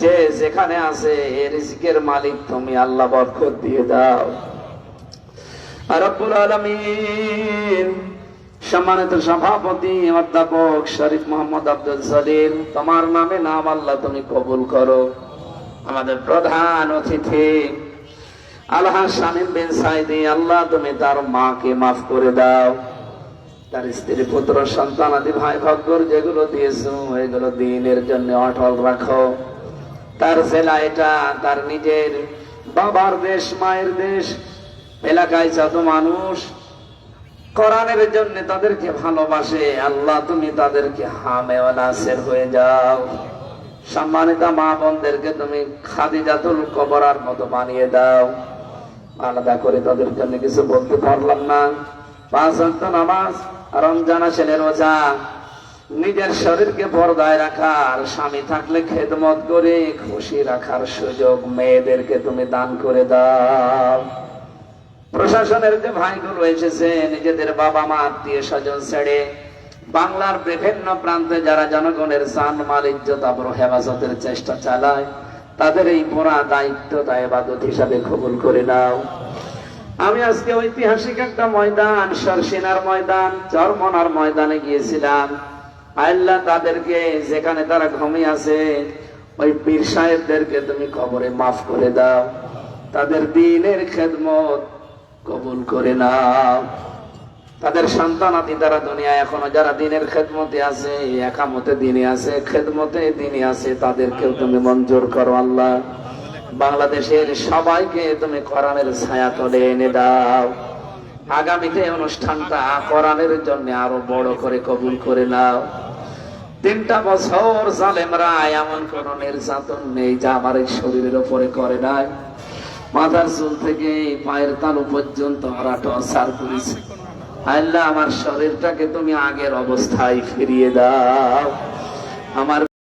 যে যেখানে আছে এর রিজিকের মালিক তুমি আল্লাহ বরকত দিয়ে দাও রব্বুল আলামিন। সম্মানিত সভাপতি অধ্যাপক শরীফ মোহাম্মদ আব্দুল জলিল, তোমার নামে নাম আল্লাহ তুমি কবুল করো। আমাদের প্রধান অতিথি আলহাজ শামীম বিন সাইদি, আল্লাহ তুমি তার মাকে মাফ করে দাও। তার স্ত্রী পুত্র সন্তান আদি ভাই ভগ্গর যেগুলো দিয়েছো এগুলো দিনের জন্য অটল রাখো। তার জেলা এটা, তার নিজের বাবার দেশ, মায়ের দেশ, এলাকায় যত মানুষ কোরআনের জন্য তাদেরকে ভালোবাসে আল্লাহ তুমি তাদেরকে হামে ও নাসির হয়ে যাও। সম্মানিত মা বোনদেরকে তুমি খাদিজাতুল কুবরার মতো বানিয়ে দাও। আলাদা করে তাদের জন্য কিছু বলতে পারলাম না। 5 ওয়াক্ত নামাজ, রমজান আসলে রোজা, নিজের শরীরকে পর্দায় রাখার, স্বামী থাকলে খেদমত করে খুশি রাখার সুযোগ মেয়েদেরকে তুমি দান করে দাও। প্রশাসনের যে ভাইগুলো এসেছে নিজেদের বাবা মা আত্মীয় স্বজন ছেড়ে বাংলার বিভিন্ন প্রান্তে যারা জনগণের জান মাল ইজ্জত আবরু হেফাজতের চেষ্টা চালায়, তাদের এই পুরা দায়িত্বটা ইবাদত হিসাবে কবুল করে নাও। আমি আজকে ঐতিহাসিক একটা ময়দান, সরসিনার ময়দান, চরমনার ময়দানে গিয়েছিলাম। আল্লাহ তাদেরকে যেখানে তারা ঘুমিয়ে আছে ওই পীর সাহেবদেরকে তুমি কবরে মাফ করে দাও, তাদের দ্বীনের খেদমত কবুল করে নাও। তাদের সন্তানাদি তারা দুনিয়ায় এখনো যারা দ্বীনের খেদমতে আছে, একামতে দ্বীনে আছে, খেদমতে দ্বীনে আছে, তাদেরকেও তুমি মঞ্জুর করো আল্লাহ। বাংলাদেশের সবাইকে তুমি কোরআনের ছায়া তলে এনে দাও। আগামীতে অনুষ্ঠানটা কোরআনের জন্য আরো বড় করে কবুল করে নাও। 3টা বছর জালেমরা এমন কোন নির্যাতন নেই যা আমার এই শরীরের উপরে করে নাই। মাথার চুল থেকে পায়ের তালু পর্যন্ত ওরা টর্চার করেছে। আল্লাহ আমার শরীরটাকে তুমি আগের অবস্থায় ফিরিয়ে দাও। আমার